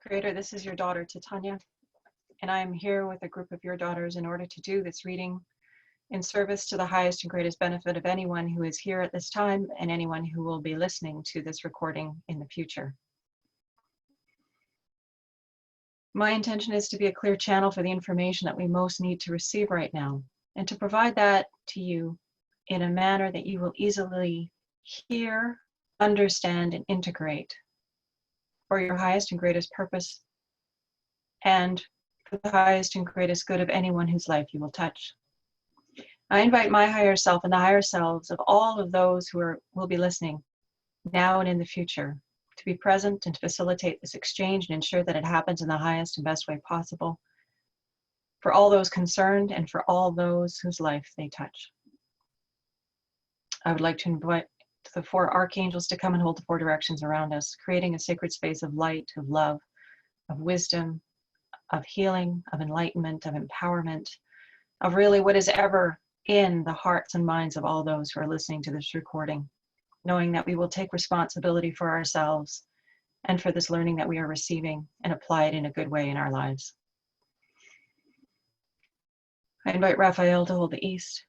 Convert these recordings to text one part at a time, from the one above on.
Creator, this is your daughter, Titania, and I am here with a group of your daughters in order to do this reading in service to the highest and greatest benefit of anyone who is here at this time and anyone who will be listening to this recording in the future. My intention is to be a clear channel for the information that we most need to receive right now, and to provide that to you in a manner that you will easily hear, understand, and integrate for your highest and greatest purpose and for the highest and greatest good of anyone whose life you will touch. I invite my higher self and the higher selves of all of those who will be listening now and in the future to be present and to facilitate this exchange and ensure that it happens in the highest and best way possible for all those concerned and for all those whose life they touch. I would like to invite the four archangels to come and hold the four directions around us, creating a sacred space of light, of love, of wisdom, of healing, of enlightenment, of empowerment, of really what is ever in the hearts and minds of all those who are listening to this recording, knowing that we will take responsibility for ourselves and for this learning that we are receiving and apply it in a good way in our lives. I invite Raphael to hold the east,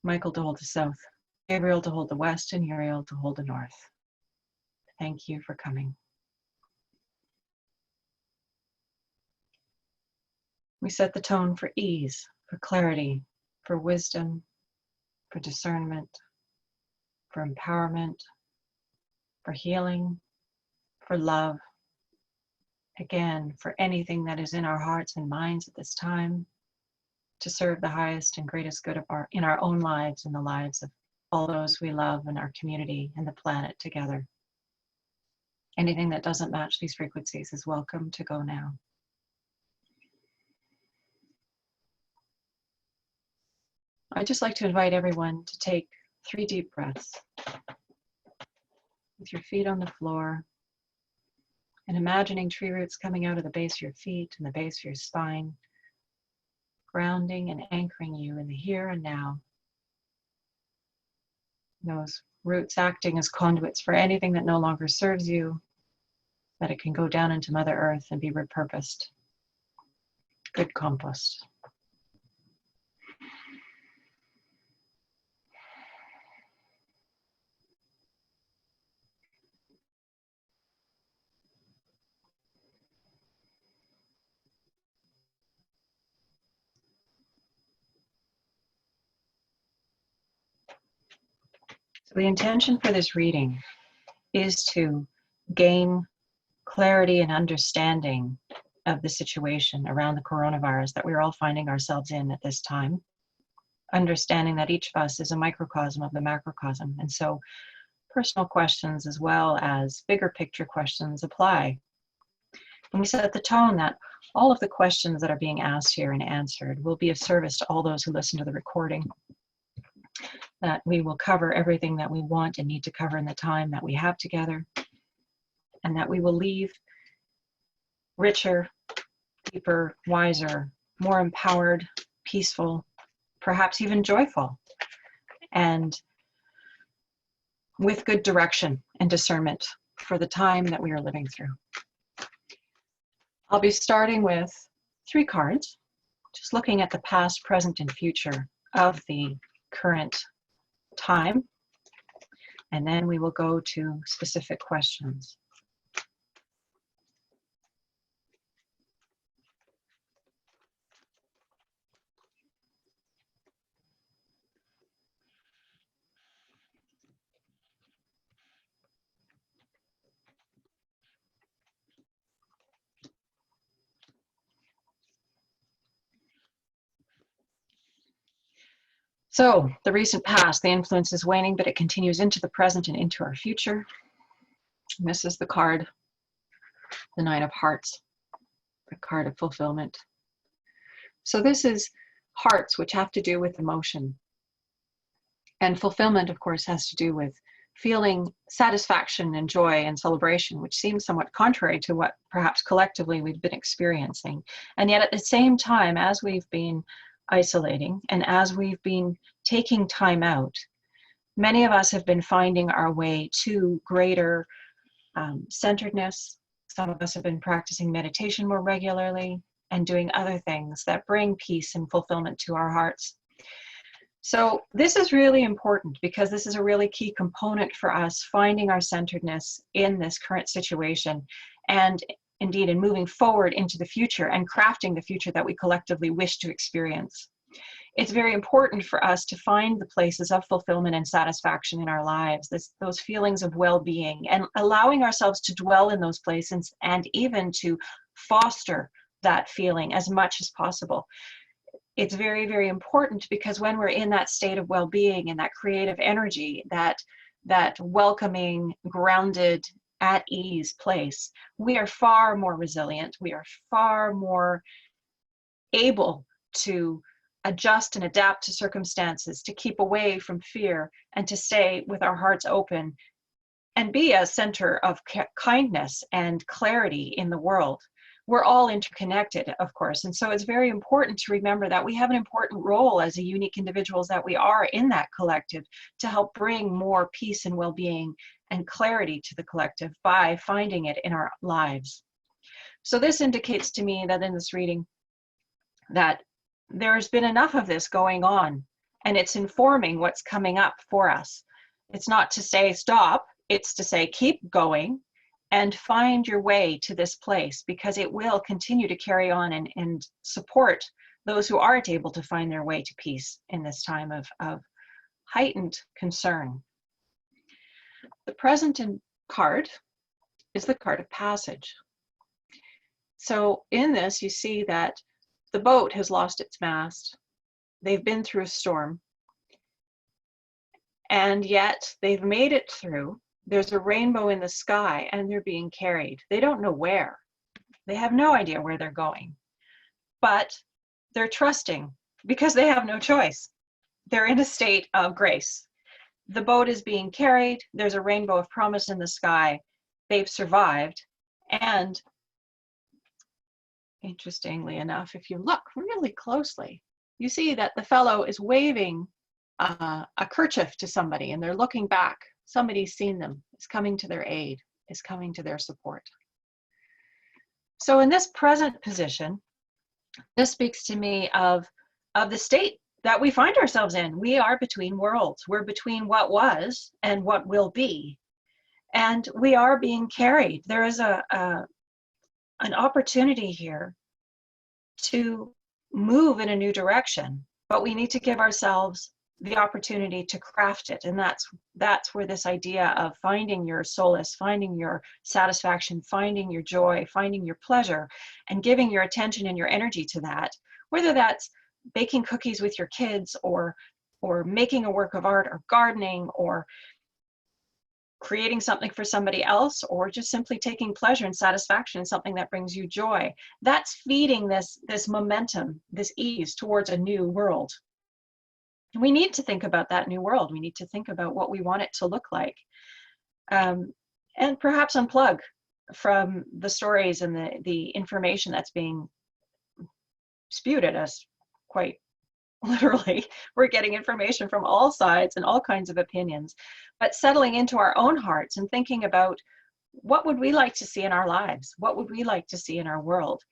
Michael to hold the south, Gabriel to hold the west, and Uriel to hold the north. Thank you for coming. We set the tone for ease, for clarity, for wisdom, for discernment, for empowerment, for healing, for love, again, for anything that is in our hearts and minds at this time to serve the highest and greatest good of in our own lives and the lives of all those we love in our community and the planet together. Anything that doesn't match these frequencies is welcome to go now. I'd just like to invite everyone to take 3 deep breaths with your feet on the floor and imagining tree roots coming out of the base of your feet and the base of your spine, grounding and anchoring you in the here and now. Those roots acting as conduits for anything that no longer serves you, that it can go down into Mother Earth and be repurposed. Good compost. So the intention for this reading is to gain clarity and understanding of the situation around the coronavirus that we're all finding ourselves in at this time, understanding that each of us is a microcosm of the macrocosm. And so personal questions as well as bigger picture questions apply. And we set the tone that all of the questions that are being asked here and answered will be of service to all those who listen to the recording, that we will cover everything that we want and need to cover in the time that we have together, and that we will leave richer, deeper, wiser, more empowered, peaceful, perhaps even joyful, and with good direction and discernment for the time that we are living through. I'll be starting with 3 cards, just looking at the past, present, and future of the current time, and then we will go to specific questions. So the recent past, the influence is waning, but it continues into the present and into our future. And this is the card, the 9 of Hearts, the card of fulfillment. So this is hearts, which have to do with emotion. And fulfillment, of course, has to do with feeling satisfaction and joy and celebration, which seems somewhat contrary to what perhaps collectively we've been experiencing. And yet at the same time, as we've been isolating and as we've been taking time out, many of us have been finding our way to greater centeredness, Some of us have been practicing meditation more regularly and doing other things that bring peace and fulfillment to our hearts. So this is really important because this is a really key component for us finding our centeredness in this current situation, and indeed in moving forward into the future and crafting the future that we collectively wish to experience. It's very important for us to find the places of fulfillment and satisfaction in our lives, those feelings of well-being, and allowing ourselves to dwell in those places and even to foster that feeling as much as possible. It's very, very important because when we're in that state of well-being and that creative energy, that welcoming, grounded, at ease place, we are far more resilient. We are far more able to adjust and adapt to circumstances, to keep away from fear, and to stay with our hearts open and be a center of kindness and clarity in the world. We're all interconnected, of course, and so it's very important to remember that we have an important role as the unique individuals that we are in that collective to help bring more peace and well-being and clarity to the collective by finding it in our lives. So this indicates to me that in this reading that there's been enough of this going on, and it's informing what's coming up for us. It's not to say stop, it's to say keep going and find your way to this place, because it will continue to carry on and support those who aren't able to find their way to peace in this time of heightened concern. The present card is the card of passage. So in this, you see that the boat has lost its mast. They've been through a storm, and yet they've made it through. There's a rainbow in the sky, and they're being carried. They don't know where. They have no idea where they're going, but they're trusting because they have no choice. They're in a state of grace. The boat is being carried. There's a rainbow of promise in the sky. They've survived. And interestingly enough, if you look really closely, you see that the fellow is waving a kerchief to somebody, and they're looking back. Somebody's seen them, is coming to their aid, is coming to their support. So in this present position, this speaks to me of the state that we find ourselves in. We are between worlds. We're between what was and what will be. And we are being carried. There is an opportunity here to move in a new direction, but we need to give ourselves the opportunity to craft it. And that's where this idea of finding your solace, finding your satisfaction, finding your joy, finding your pleasure, and giving your attention and your energy to that, whether that's baking cookies with your kids or making a work of art or gardening or creating something for somebody else, or just simply taking pleasure and satisfaction in something that brings you joy. That's feeding this momentum, this ease towards a new world. We need to think about that new world. We need to think about what we want it to look like, and perhaps unplug from the stories and the information that's being spewed at us. Quite literally, we're getting information from all sides and all kinds of opinions, but settling into our own hearts and thinking about what would we like to see in our lives? What would we like to see in our world?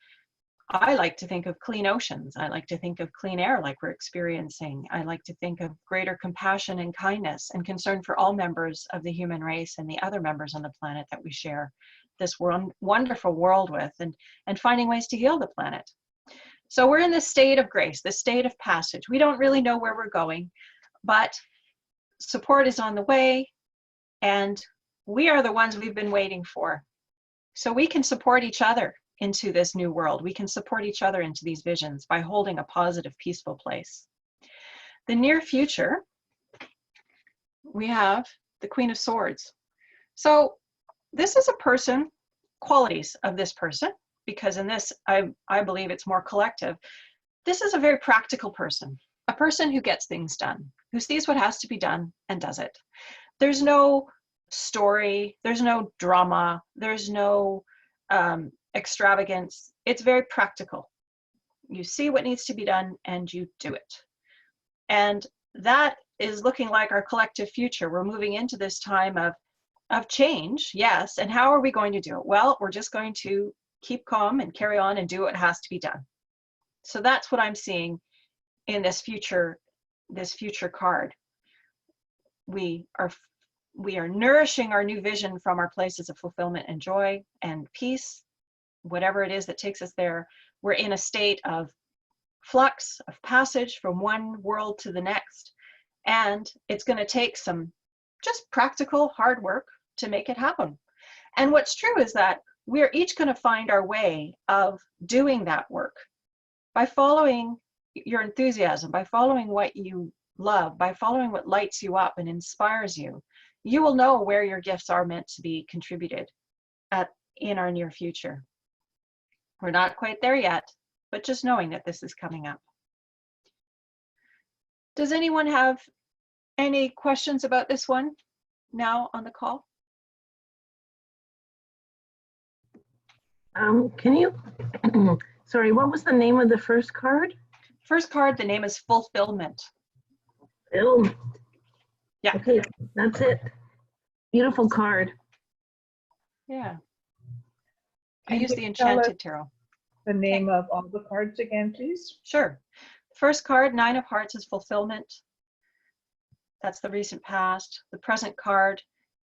I like to think of clean oceans. I like to think of clean air like we're experiencing. I like to think of greater compassion and kindness and concern for all members of the human race and the other members on the planet that we share this wonderful world with, and finding ways to heal the planet. So we're in this state of grace, this state of passage. We don't really know where we're going, but support is on the way, and we are the ones we've been waiting for. So we can support each other into this new world. We can support each other into these visions by holding a positive, peaceful place. The near future, we have the Queen of Swords. So this is a person, qualities of this person, because in this, I believe it's more collective. This is a very practical person, a person who gets things done, who sees what has to be done and does it. There's no story, there's no drama, there's no extravagance. It's very practical. You see what needs to be done and you do it. And that is looking like our collective future. We're moving into this time of of change, yes. And how are we going to do it? Well, we're just going to keep calm and carry on and do what has to be done. So that's what I'm seeing in this future card. We are nourishing our new vision from our places of fulfillment and joy and peace, whatever it is that takes us there. We're in a state of flux, of passage from one world to the next. And it's going to take some just practical hard work to make it happen. And what's true is that we're each going to find our way of doing that work by following your enthusiasm, by following what you love, by following what lights you up and inspires you. You will know where your gifts are meant to be contributed in our near future. We're not quite there yet, but just knowing that this is coming up. Does anyone have any questions about this one now on the call? Can you, sorry, what was the name of the first card? First card, the name is Fulfillment. Oh, yeah. Okay, that's it. Beautiful card. Yeah. I use the Enchanted Tarot. The name of all the cards again, please? Sure. First card, Nine of Hearts, is Fulfillment. That's the recent past. The present card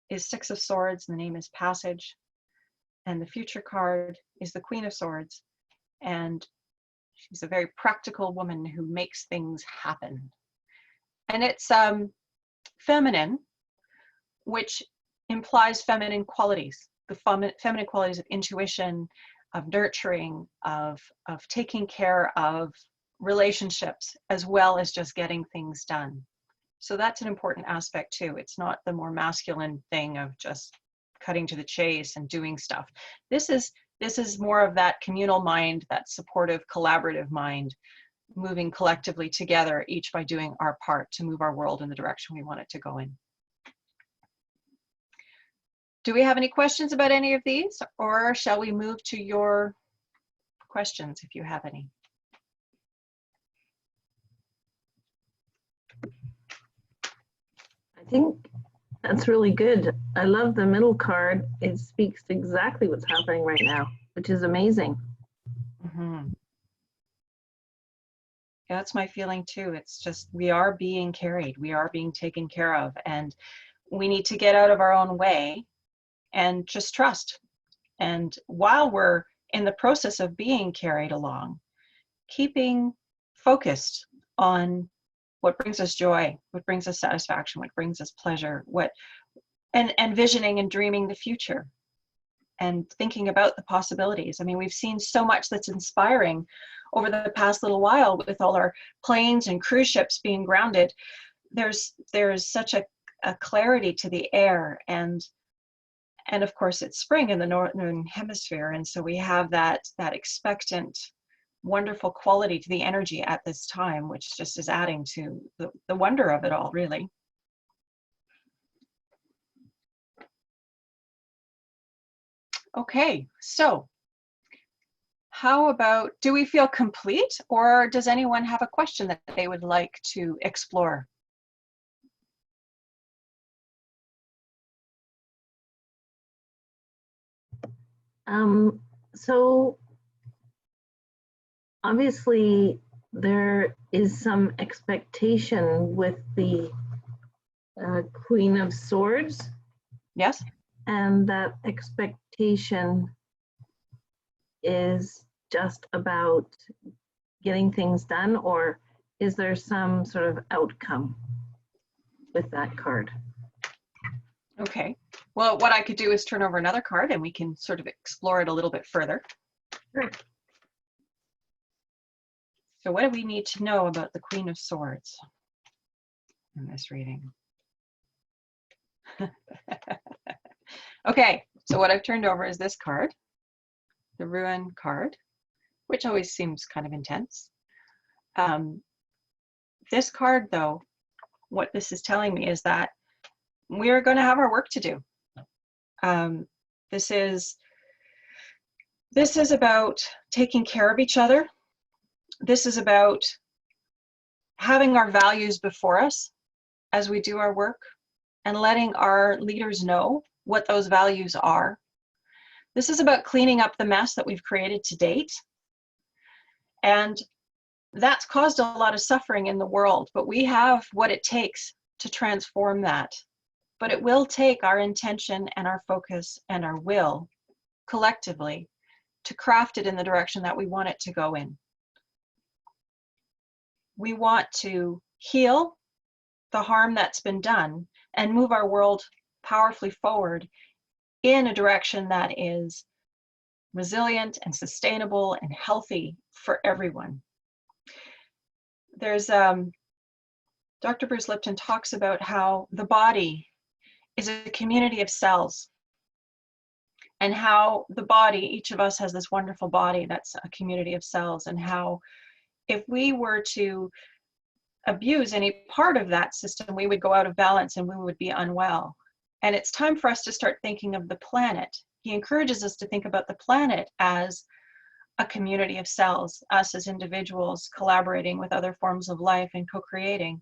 is Six of Swords, and the name is Passage. And the future card is the Queen of Swords. And she's a very practical woman who makes things happen. And it's feminine, which implies feminine qualities, the feminine qualities of intuition, of nurturing, of taking care of relationships, as well as just getting things done. So that's an important aspect too. It's not the more masculine thing of just cutting to the chase and doing stuff. This is more of that communal mind, that supportive, collaborative mind, moving collectively together, each by doing our part to move our world in the direction we want it to go in. Do we have any questions about any of these, or shall we move to your questions if you have any? I think that's really good. I love the middle card. It speaks to exactly what's happening right now, which is amazing. Mm-hmm. Yeah, that's my feeling too. It's just, we are being carried, we are being taken care of, and we need to get out of our own way and just trust. And while we're in the process of being carried along, keeping focused on what brings us joy, what brings us satisfaction, what brings us pleasure, and envisioning and dreaming the future and thinking about the possibilities. I mean, we've seen so much that's inspiring over the past little while with all our planes and cruise ships being grounded. There's such a clarity to the air, and of course it's spring in the northern hemisphere, and so we have that expectant, wonderful quality to the energy at this time, which just is adding to the wonder of it all, really. Okay, so how about, do we feel complete, or does anyone have a question that they would like to explore? So obviously there is some expectation with the Queen of Swords. Yes. And that expectation is just about getting things done, or is there some sort of outcome with that card? Okay. Well, what I could do is turn over another card and we can sort of explore it a little bit further. Sure. So what do we need to know about the Queen of Swords in this reading? Okay, so what I've turned over is this card, the Ruin card, which always seems kind of intense. This card, though, what this is telling me is that we're going to have our work to do. This is about taking care of each other. This is about having our values before us as we do our work, and letting our leaders know what those values are. This is about cleaning up the mess that we've created to date. And that's caused a lot of suffering in the world, but we have what it takes to transform that. But it will take our intention and our focus and our will collectively to craft it in the direction that we want it to go in. We want to heal the harm that's been done and move our world powerfully forward in a direction that is resilient and sustainable and healthy for everyone. There's Dr. Bruce Lipton talks about how the body is a community of cells, and how the body, each of us has this wonderful body that's a community of cells, and how if we were to abuse any part of that system, we would go out of balance and we would be unwell. And it's time for us to start thinking of the planet. He encourages us to think about the planet as a community of cells, us as individuals collaborating with other forms of life and co-creating,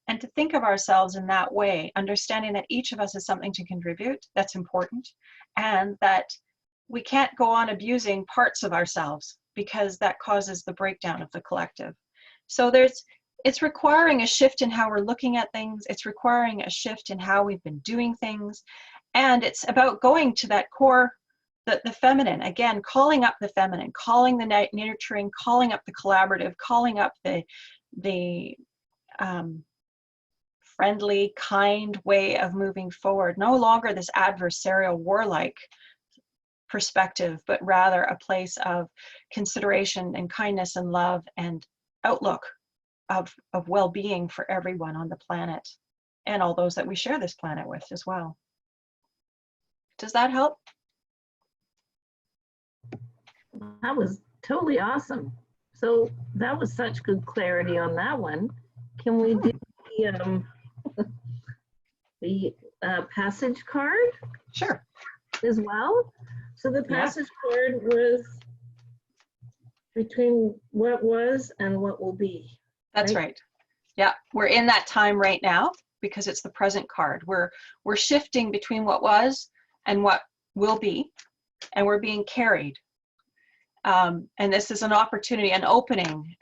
and to think of ourselves in that way, understanding that each of us has something to contribute that's important, and that we can't go on abusing parts of ourselves because that causes the breakdown of the collective. So it's requiring a shift in how we're looking at things. It's requiring a shift in how we've been doing things. And it's about going to that core, the feminine, again, calling up the feminine, calling the nurturing, calling up the collaborative, calling up the friendly, kind way of moving forward. No longer this adversarial, warlike perspective, but rather a place of consideration and kindness and love and outlook of well-being for everyone on the planet and all those that we share this planet with as well. Does that help? That was totally awesome. So that was such good clarity on that one. Can we do the passage card Sure. as well? So the passage card was between what was and what will be. That's right. Yeah, we're in that time right now because it's the present card. We're shifting between what was and what will be, and we're being carried. And this is an opportunity, an opening.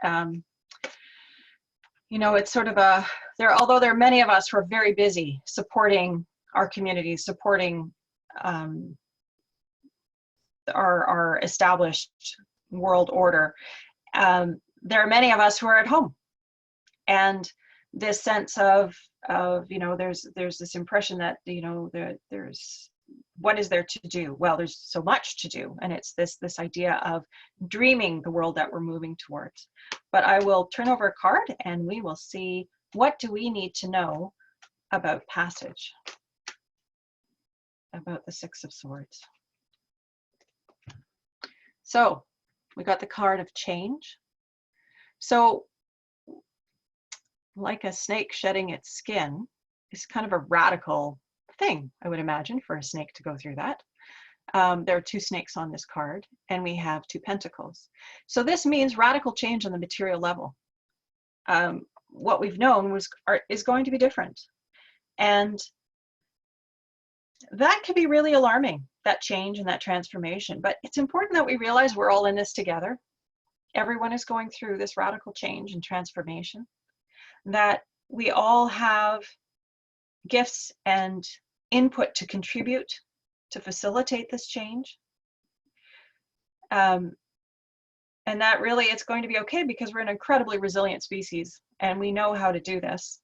You know, it's sort of although there are many of us who are very busy supporting our communities, supporting our established world order, there are many of us who are at home. And this sense of you know, there's this impression that, you know, there's what is there to do? Well, there's so much to do, and it's this idea of dreaming the world that we're moving towards. But I will turn over a card and we will see, what do we need to know about passage, about the Six of Swords. So we got the card of change. So like a snake shedding its skin is kind of a radical thing, I would imagine, for a snake to go through that. There are two snakes on this card, and we have two pentacles. So this means radical change on the material level. What we've known is going to be different. And that can be really alarming, that change and that transformation. But it's important that we realize we're all in this together. Everyone is going through this radical change and transformation, that we all have gifts and input to contribute to facilitate this change. And that really, it's going to be okay because we're an incredibly resilient species and we know how to do this.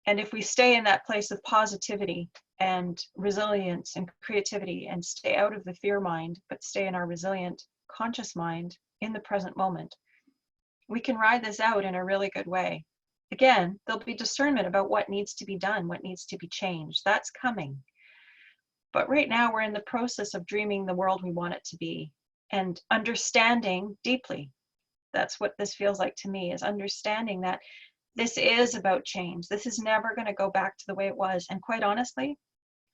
And if we stay in that place of positivity and resilience and creativity and stay out of the fear mind, but stay in our resilient conscious mind in the present moment, we can ride this out in a really good way. Again, there'll be discernment about what needs to be done, what needs to be changed. That's coming. But right now we're in the process of dreaming the world we want it to be and understanding deeply. That's what this feels like to me, is understanding that this is about change. This is never going to go back to the way it was. And quite honestly,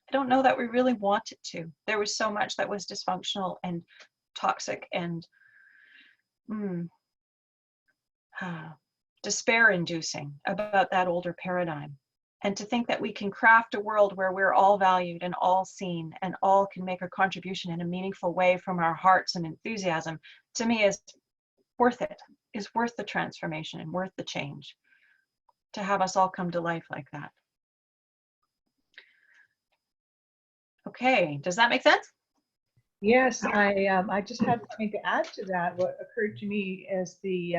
I don't know that we really want it to. There was so much that was dysfunctional and toxic and despair-inducing about that older paradigm. And to think that we can craft a world where we're all valued and all seen and all can make a contribution in a meaningful way from our hearts and enthusiasm, to me is worth it, is worth the transformation and worth the change, to have us all come to life like that. Okay, does that make sense? Yes, I just had something to add to that. What occurred to me as the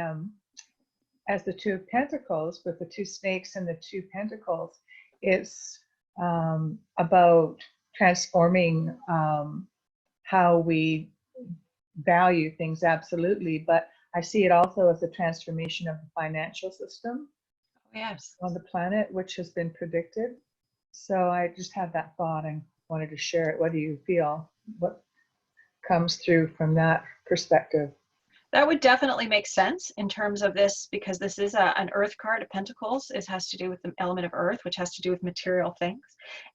Two of Pentacles, with the two snakes and the two pentacles, it's about transforming how we value things, absolutely. But I see it also as a transformation of the financial system Yes. on the planet, which has been predicted. So I just had that thought and wanted to share it. What do you feel? What comes through from that perspective? That would definitely make sense in terms of this, because this is an earth card of pentacles. It has to do with the element of earth, which has to do with material things.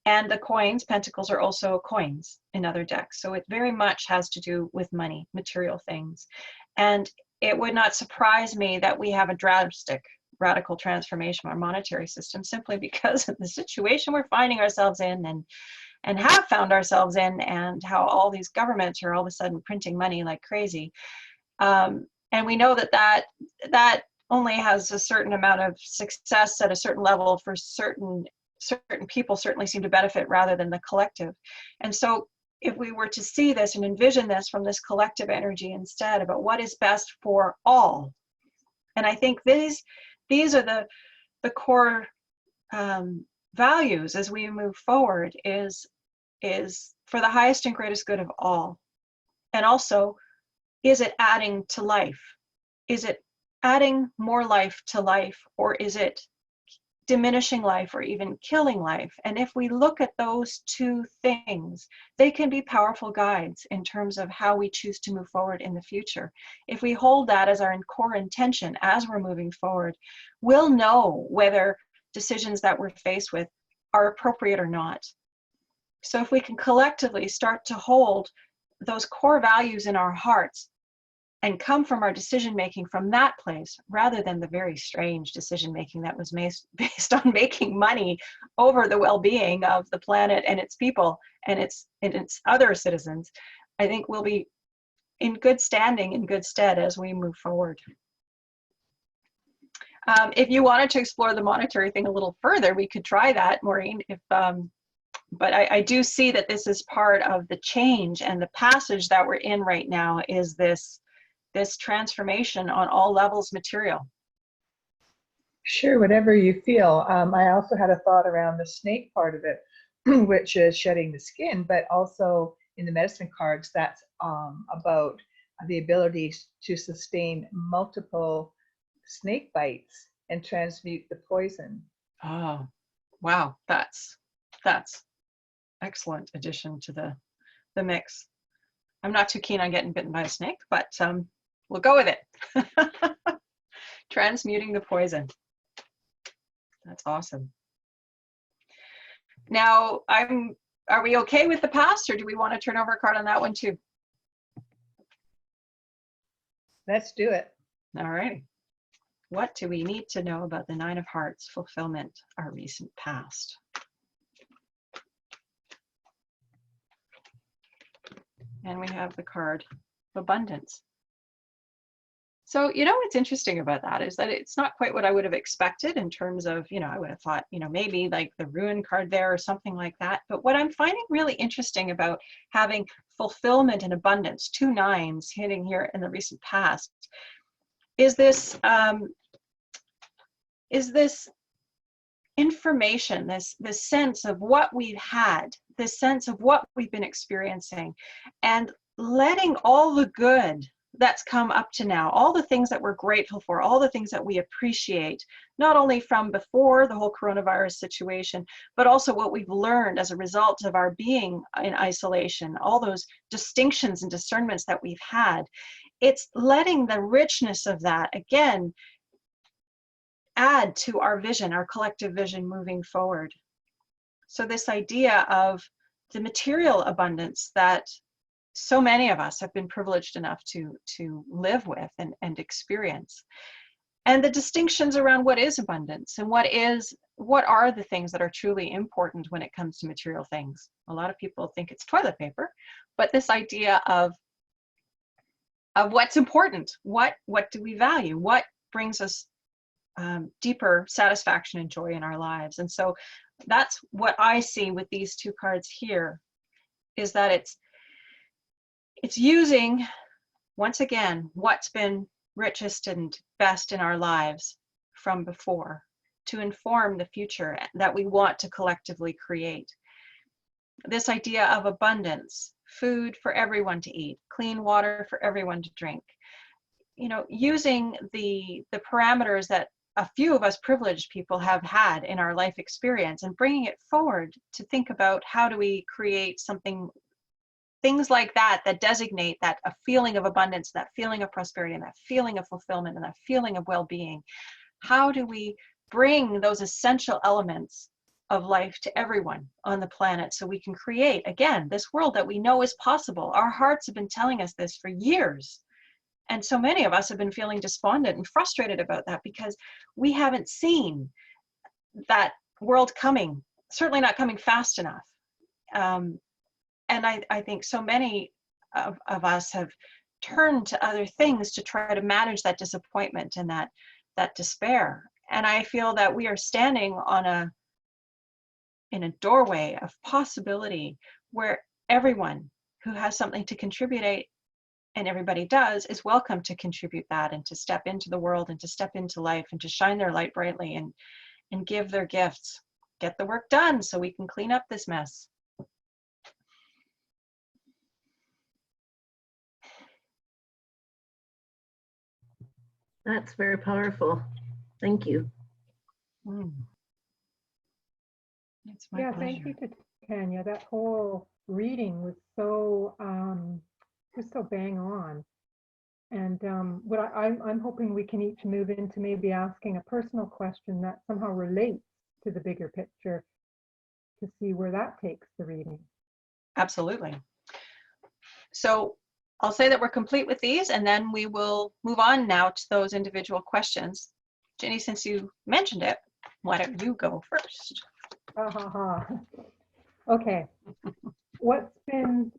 And the coins, pentacles, are also coins in other decks. So it very much has to do with money, material things. And it would not surprise me that we have a drastic, radical transformation of our monetary system, simply because of the situation we're finding ourselves in and have found ourselves in, and how all these governments are all of a sudden printing money like crazy. And we know that only has a certain amount of success at a certain level for certain people, certainly seem to benefit rather than the collective. And so if we were to see this and envision this from this collective energy instead, about what is best for all, and I think these are the core values as we move forward, is for the highest and greatest good of all. And also, is it adding to life? Is it adding more life to life, or is it diminishing life or even killing life? And if we look at those two things, they can be powerful guides in terms of how we choose to move forward in the future. If we hold that as our core intention as we're moving forward, we'll know whether decisions that we're faced with are appropriate or not. So if we can collectively start to hold those core values in our hearts and come from our decision making from that place, rather than the very strange decision making that was based on making money over the well-being of the planet and its people and its other citizens, I think we'll be in good standing, in good stead as we move forward. If you wanted to explore the monetary thing a little further, we could try that, Maureen. But I do see that this is part of the change, and the passage that we're in right now is this transformation on all levels material. Sure, whatever you feel. I also had a thought around the snake part of it, which is shedding the skin, but also in the medicine cards, that's about the ability to sustain multiple snake bites and transmute the poison. Oh, wow, that's excellent addition to the mix. I'm not too keen on getting bitten by a snake, but we'll go with it. Transmuting the poison. That's awesome. Now, are we okay with the past, or do we want to turn over a card on that one too? Let's do it. All right. What do we need to know about the Nine of Hearts fulfillment, our recent past? And we have the card of abundance. So, what's interesting about that is that it's not quite what I would have expected in terms of, I would have thought, maybe like the ruin card there or something like that. But what I'm finding really interesting about having fulfillment and abundance, 2 nines hitting here in the recent past, is this information, this sense of what we've had, this sense of what we've been experiencing, and letting all the good that's come up to now, all the things that we're grateful for, all the things that we appreciate, not only from before the whole coronavirus situation, but also what we've learned as a result of our being in isolation, all those distinctions and discernments that we've had. It's letting the richness of that, again, add to our vision, our collective vision moving forward. So this idea of the material abundance that so many of us have been privileged enough to live with and experience, and the distinctions around what is abundance and what are the things that are truly important when it comes to material things. A lot of people think it's toilet paper, but this idea of what's important, what do we value, what brings us deeper satisfaction and joy in our lives. And so that's what I see with these two cards here, is that it's using, once again, what's been richest and best in our lives from before to inform the future that we want to collectively create. This idea of abundance, food for everyone to eat, clean water for everyone to drink, you know, using the parameters that a few of us privileged people have had in our life experience and bringing it forward to think about how do we create something, things like that designate that a feeling of abundance, that feeling of prosperity, and that feeling of fulfillment, and that feeling of well-being. How do we bring those essential elements of life to everyone on the planet so we can create, again, this world that we know is possible? Our hearts have been telling us this for years. And so many of us have been feeling despondent and frustrated about that because we haven't seen that world coming, certainly not coming fast enough. And I think so many of us have turned to other things to try to manage that disappointment and that despair. And I feel that we are standing in a doorway of possibility where everyone who has something to contribute, and everybody does, is welcome to contribute that and to step into the world and to step into life and to shine their light brightly and give their gifts. Get the work done so we can clean up this mess. That's very powerful. Thank you. It's my pleasure. Thank you, Titania. That whole reading was so bang on. And what I'm hoping we can each move into maybe asking a personal question that somehow relates to the bigger picture to see where that takes the reading. Absolutely. So I'll say that we're complete with these, and then we will move on now to those individual questions. Jenny, since you mentioned it, why don't you go first? Okay. What's been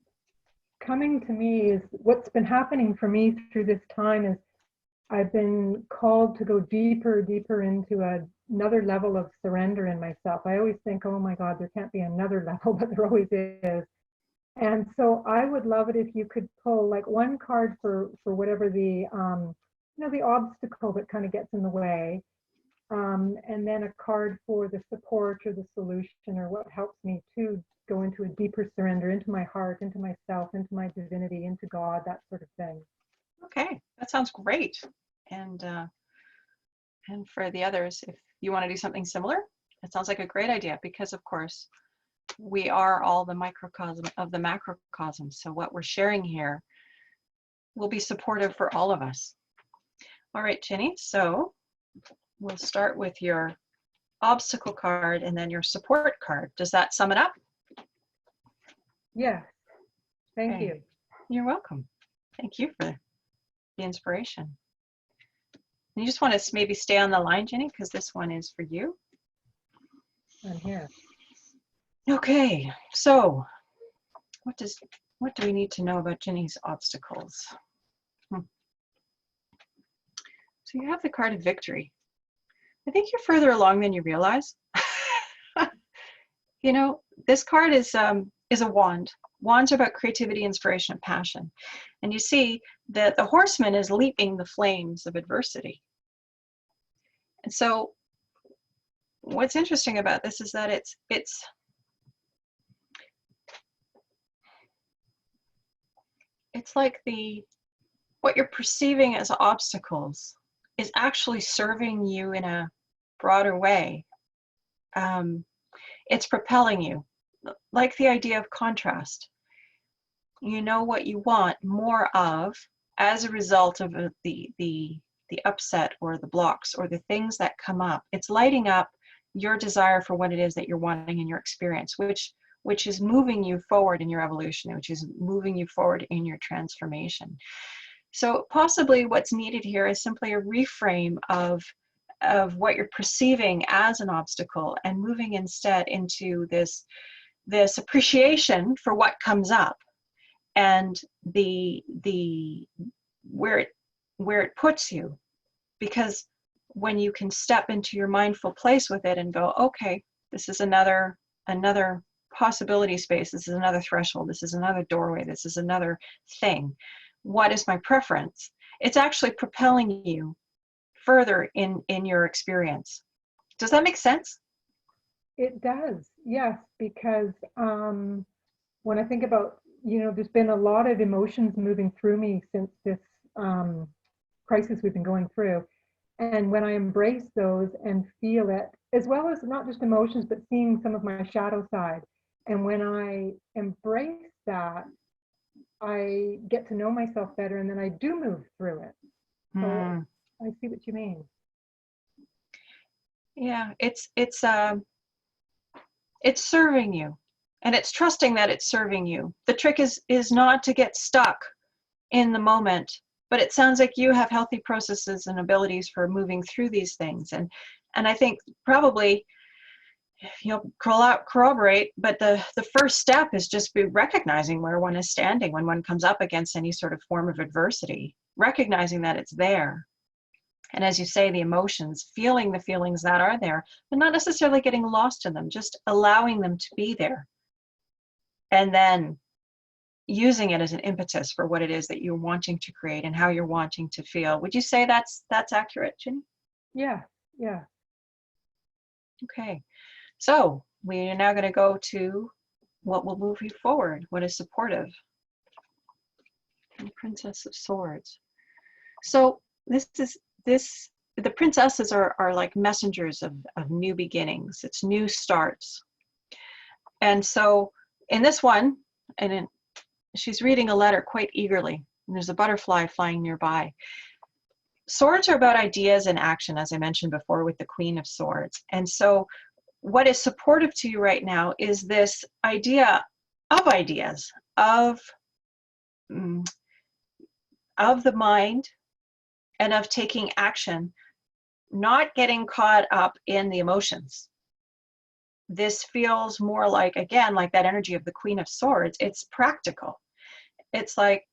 coming to me is, what's been happening for me through this time is I've been called to go deeper into another level of surrender in myself. I always think, oh my God, there can't be another level, but there always is. And so I would love it if you could pull like one card for whatever the the obstacle that kind of gets in the way, and then a card for the support or the solution or what helps me to go into a deeper surrender into my heart, into myself, into my divinity, into God, that sort of thing. Okay, that sounds great. And for the others, if you want to do something similar, that sounds like a great idea, because of course we are all the microcosm of the macrocosm. So what we're sharing here will be supportive for all of us. All right, Jenny, so we'll start with your obstacle card and then your support card. Does that sum it up? Yes. Thank you. You're welcome. Thank you for the inspiration. And you just want to maybe stay on the line, Jenny, because this one is for you. I'm here. Okay, so what do we need to know about Jenny's obstacles? So you have the card of victory. I think you're further along than you realize. You know, this card is a wand. Wands are about creativity, inspiration, and passion. And you see that the horseman is leaping the flames of adversity. And so what's interesting about this is that it's like what you're perceiving as obstacles is actually serving you in a broader way. It's propelling you, like the idea of contrast. You know what you want more of as a result of the upset or the blocks or the things that come up. It's lighting up your desire for what it is that you're wanting in your experience, which is moving you forward in your evolution, which is moving you forward in your transformation. So possibly what's needed here is simply a reframe of what you're perceiving as an obstacle, and moving instead into this appreciation for what comes up, and the where it puts you. Because when you can step into your mindful place with it and go, okay, this is another possibility space, this is another threshold, this is another doorway, this is another thing. What is my preference? It's actually propelling you further in your experience. Does that make sense? It does, yes, because when I think about, there's been a lot of emotions moving through me since this crisis we've been going through. And when I embrace those and feel it, as well as not just emotions, but seeing some of my shadow side. And when I embrace that, I get to know myself better, and then I do move through it. So I see what you mean. Yeah, it's serving you, and it's trusting that it's serving you. The trick is not to get stuck in the moment, but it sounds like you have healthy processes and abilities for moving through these things. And I think probably, corroborate, but the first step is just be recognizing where one is standing when one comes up against any sort of form of adversity, recognizing that it's there. And as you say, the emotions, feeling the feelings that are there, but not necessarily getting lost in them, just allowing them to be there. And then using it as an impetus for what it is that you're wanting to create and how you're wanting to feel. Would you say that's accurate, Ginny? Yeah. Okay. So we are now going to go to what will move you forward, what is supportive. The Princess of Swords. So the princesses are like messengers of new beginnings. It's new starts. And so in this one, she's reading a letter quite eagerly, and there's a butterfly flying nearby. Swords are about ideas and action, as I mentioned before, with the Queen of Swords. And so what is supportive to you right now is this idea of ideas, of the mind, and of taking action, not getting caught up in the emotions. This feels more like, again, like that energy of the Queen of Swords. It's practical. It's like,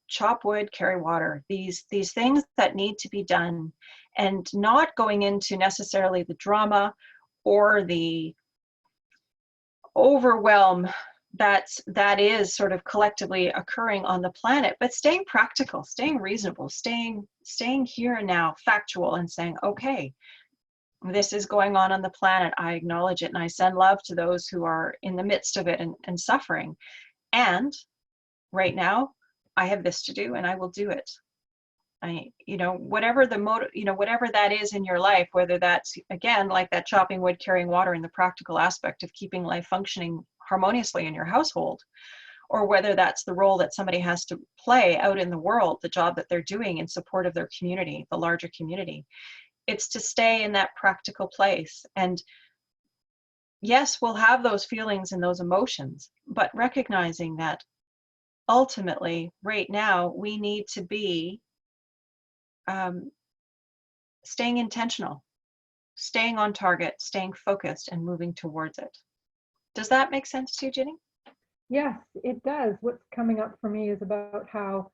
chop wood, carry water, these things that need to be done, and not going into necessarily the drama or the overwhelm that is sort of collectively occurring on the planet, but staying practical, staying reasonable, staying here and now, factual, and saying, okay, this is going on the planet. I acknowledge it, and I send love to those who are in the midst of it and suffering. And right now, I have this to do, and I will do it. Whatever the motive, whatever that is in your life, whether that's, again, like that chopping wood, carrying water, in the practical aspect of keeping life functioning harmoniously in your household, or whether that's the role that somebody has to play out in the world, the job that they're doing in support of their community, the larger community. It's to stay in that practical place. And yes, we'll have those feelings and those emotions, but recognizing that ultimately, right now, we need to be staying intentional, staying on target, staying focused, and moving towards it. Does that make sense to you, Ginny? Yes, it does. What's coming up for me is about how,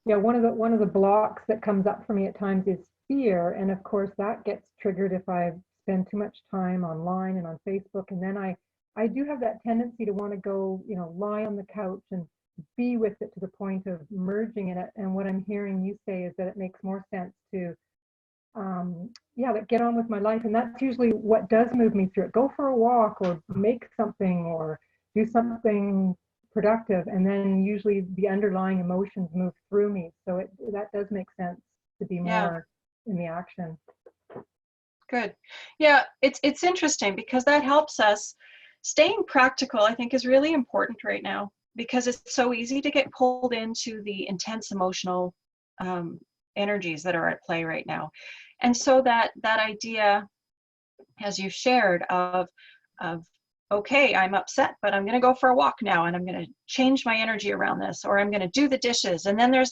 one of the blocks that comes up for me at times is fear, and of course that gets triggered if I spend too much time online and on Facebook, and then I do have that tendency to want to go, lie on the couch and be with it to the point of merging in it. And what I'm hearing you say is that it makes more sense to get on with my life. And that's usually what does move me through it. Go for a walk, or make something, or do something productive, and then usually the underlying emotions move through me. So that does make sense to be more in the action. Good. Yeah, it's interesting because that helps us. Staying practical, I think, is really important right now, because it's so easy to get pulled into the intense emotional energies that are at play right now. And so that idea, as you shared, of okay, I'm upset, but I'm going to go for a walk now, and I'm going to change my energy around this, or I'm going to do the dishes. And then there's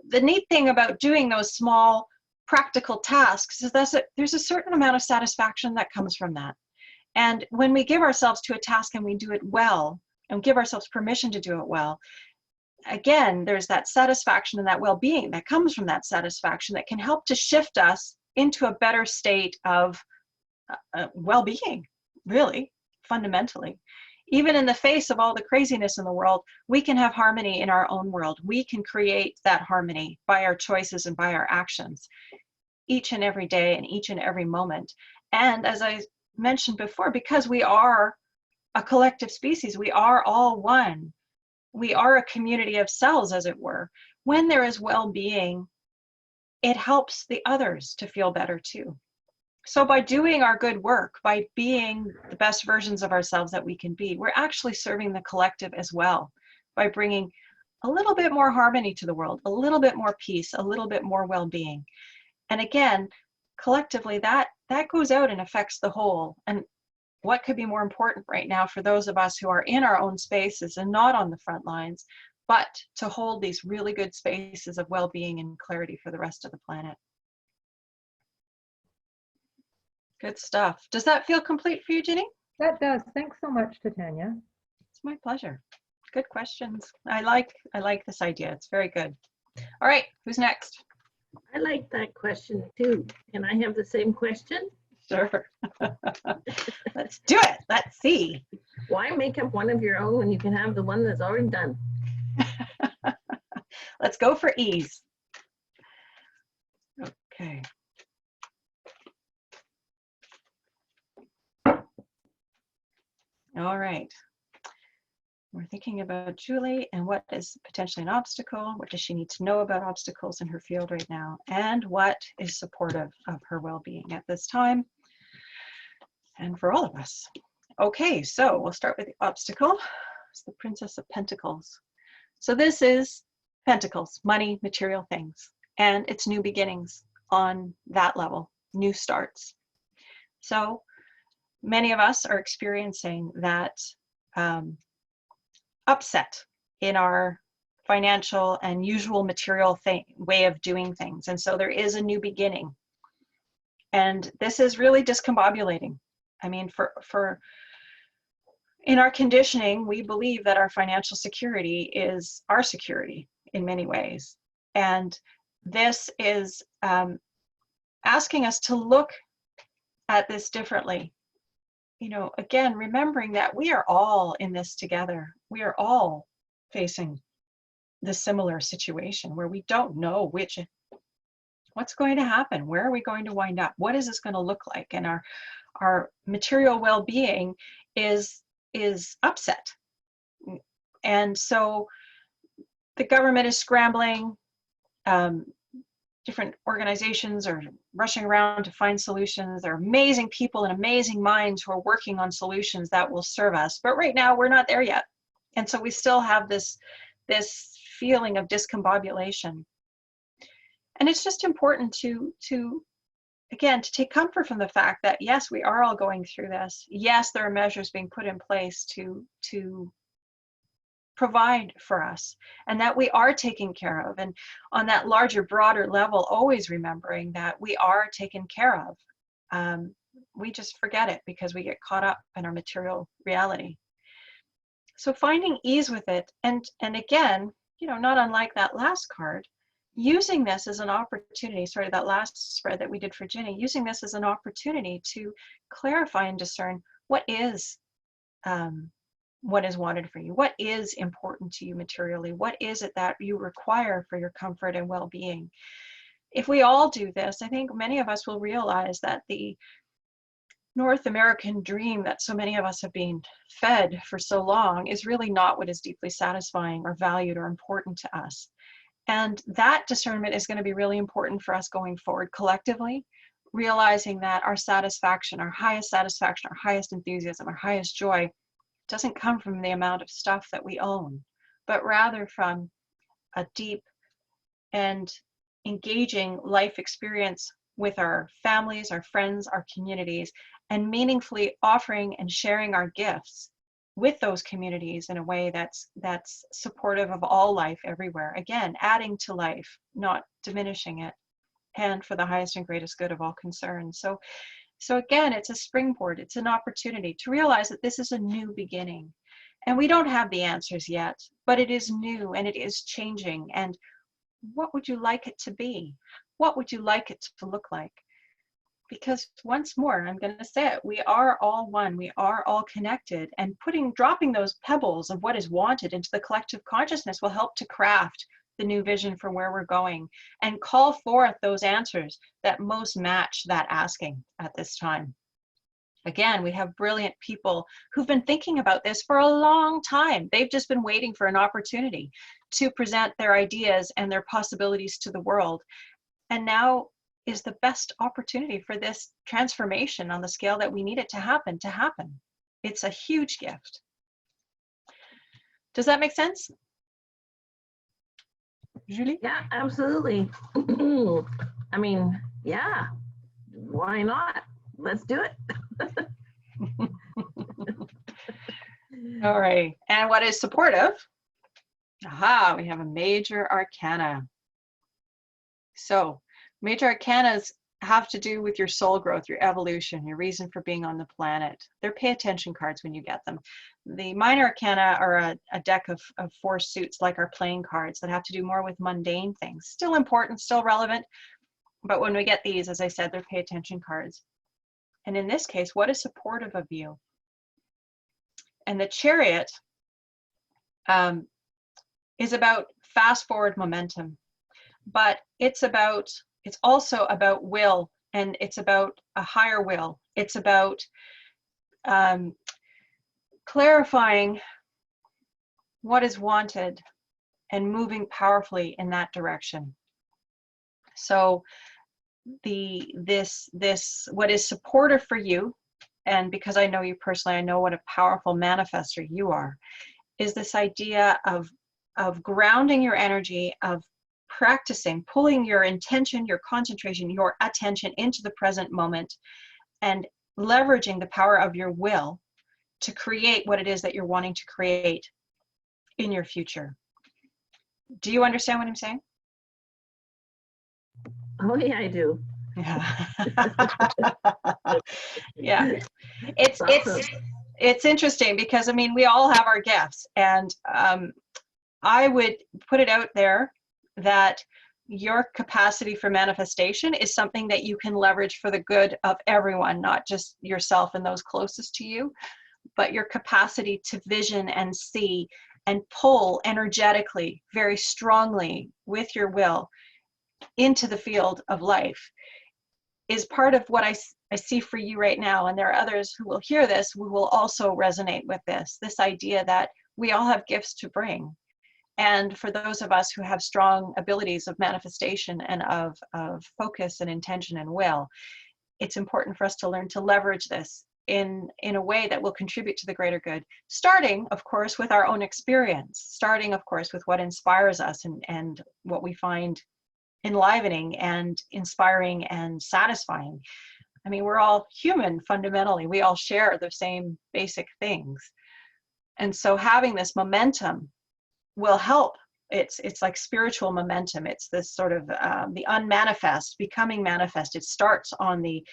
the neat thing about doing those small practical tasks is that there's a certain amount of satisfaction that comes from that. And when we give ourselves to a task and we do it well, and give ourselves permission to do it well, again, there's that satisfaction and that well-being that comes from that satisfaction that can help to shift us into a better state of well-being, really, fundamentally. Even in the face of all the craziness in the world, we can have harmony in our own world. We can create that harmony by our choices and by our actions each and every day and each and every moment. And as I mentioned before, because we are a collective species, we are all one. We are a community of cells, as it were. When there is well-being, it helps the others to feel better too. So by doing our good work, by being the best versions of ourselves that we can be, we're actually serving the collective as well, by bringing a little bit more harmony to the world, a little bit more peace, a little bit more well-being. And again, collectively, that goes out and affects the whole. And what could be more important right now for those of us who are in our own spaces and not on the front lines, but to hold these really good spaces of well-being and clarity for the rest of the planet. Good stuff. Does that feel complete for you, Ginny? That does. Thanks so much, Titania. It's my pleasure. Good questions. I like this idea. It's very good. All right, who's next? I like that question too. Can I have the same question? Sure. Let's do it. Let's see. Why make up one of your own when you can have the one that's already done? Let's go for ease. Okay. All right. We're thinking about Julie and what is potentially an obstacle. What does she need to know about obstacles in her field right now? And what is supportive of her well-being at this time? And for all of us. Okay, so we'll start with the obstacle. It's the Princess of Pentacles. So this is Pentacles, money, material things, and it's new beginnings on that level, new starts. So many of us are experiencing that upset in our financial and usual material way of doing things. And so there is a new beginning. And this is really discombobulating. I mean, for in our conditioning, we believe that our financial security is our security in many ways. And this is asking us to look at this differently. You know, again, remembering that we are all in this together. We are all facing the similar situation where we don't know what's going to happen. Where are we going to wind up? What is this going to look like? And our material well-being is upset. And so the government is scrambling. Different organizations are rushing around to find solutions. There are amazing people and amazing minds who are working on solutions that will serve us. But right now, we're not there yet. And so we still have this feeling of discombobulation. And it's just important to again, to take comfort from the fact that, yes, we are all going through this. Yes, there are measures being put in place to provide for us, and that we are taken care of. And on that larger, broader level, always remembering that we are taken care of. We just forget it because we get caught up in our material reality. So finding ease with it, and again, you know, not unlike that last card, using this as an opportunity, that last spread that we did for Ginny, using this as an opportunity to clarify and discern what is wanted for you, what is important to you materially, what is it that you require for your comfort and well-being. If we all do this, I think many of us will realize that the North American dream that so many of us have been fed for so long is really not what is deeply satisfying or valued or important to us. And that discernment is going to be really important for us going forward collectively, realizing that our satisfaction, our highest enthusiasm, our highest joy doesn't come from the amount of stuff that we own, but rather from a deep and engaging life experience with our families, our friends, our communities, and meaningfully offering and sharing our gifts with those communities in a way that's supportive of all life everywhere. Again, adding to life, not diminishing it, and for the highest and greatest good of all concerned. So again, it's a springboard, it's an opportunity to realize that this is a new beginning. And we don't have the answers yet, but it is new and it is changing. And what would you like it to be? What would you like it to look like? Because once more, I'm going to say it, we are all one, we are all connected, and dropping those pebbles of what is wanted into the collective consciousness will help to craft the new vision for where we're going and call forth those answers that most match that asking at this time. Again, we have brilliant people who've been thinking about this for a long time. They've just been waiting for an opportunity to present their ideas and their possibilities to the world. And now is the best opportunity for this transformation on the scale that we need it to happen. It's a huge gift. Does that make sense? Julie? Yeah, absolutely. I mean, yeah, why not? Let's do it. All right. And what is supportive? Aha, we have a major arcana. So major arcanas have to do with your soul growth, your evolution, your reason for being on the planet. They're pay attention cards when you get them. The minor arcana are a deck of 4 suits, like our playing cards, that have to do more with mundane things. Still important, still relevant. But when we get these, as I said, they're pay attention cards. And in this case, what is supportive of you? And the Chariot is about fast forward momentum, but it's also about will, and it's about a higher will. It's about clarifying what is wanted and moving powerfully in that direction. So what is supportive for you, and because I know you personally, I know what a powerful manifester you are, is this idea of grounding your energy, of practicing, pulling your intention, your concentration, your attention into the present moment, and leveraging the power of your will to create what it is that you're wanting to create in your future. Do you understand what I'm saying? Oh yeah, I do. Yeah. Yeah. Awesome. It's interesting because, I mean, we all have our gifts, and I would put it out there that your capacity for manifestation is something that you can leverage for the good of everyone, not just yourself and those closest to you, but your capacity to vision and see and pull energetically, very strongly with your will into the field of life is part of what I see for you right now. And there are others who will hear this who will also resonate with this idea that we all have gifts to bring. And for those of us who have strong abilities of manifestation and of focus and intention and will, it's important for us to learn to leverage this in a way that will contribute to the greater good, starting, of course, with our own experience, starting, of course, with what inspires us and what we find enlivening and inspiring and satisfying. I mean, we're all human fundamentally. We all share the same basic things. And so having this momentum will help. It's like spiritual momentum. It's this sort of the unmanifest becoming manifest. It starts on the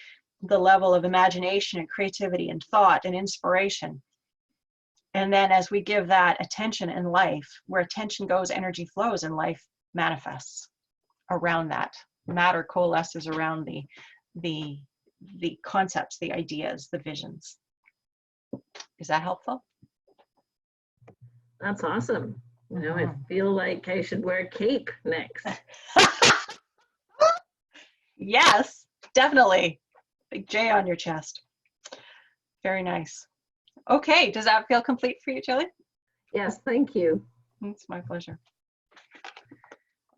level of imagination and creativity and thought and inspiration. And then as we give that attention in life, where attention goes, energy flows, and life manifests around that. Matter coalesces around the concepts, the ideas, the visions. Is that helpful? That's awesome. You know, I feel like I should wear a cape next. Yes, definitely. Big J on your chest. Very nice. Okay, does that feel complete for you, Julie? Yes, thank you. It's my pleasure.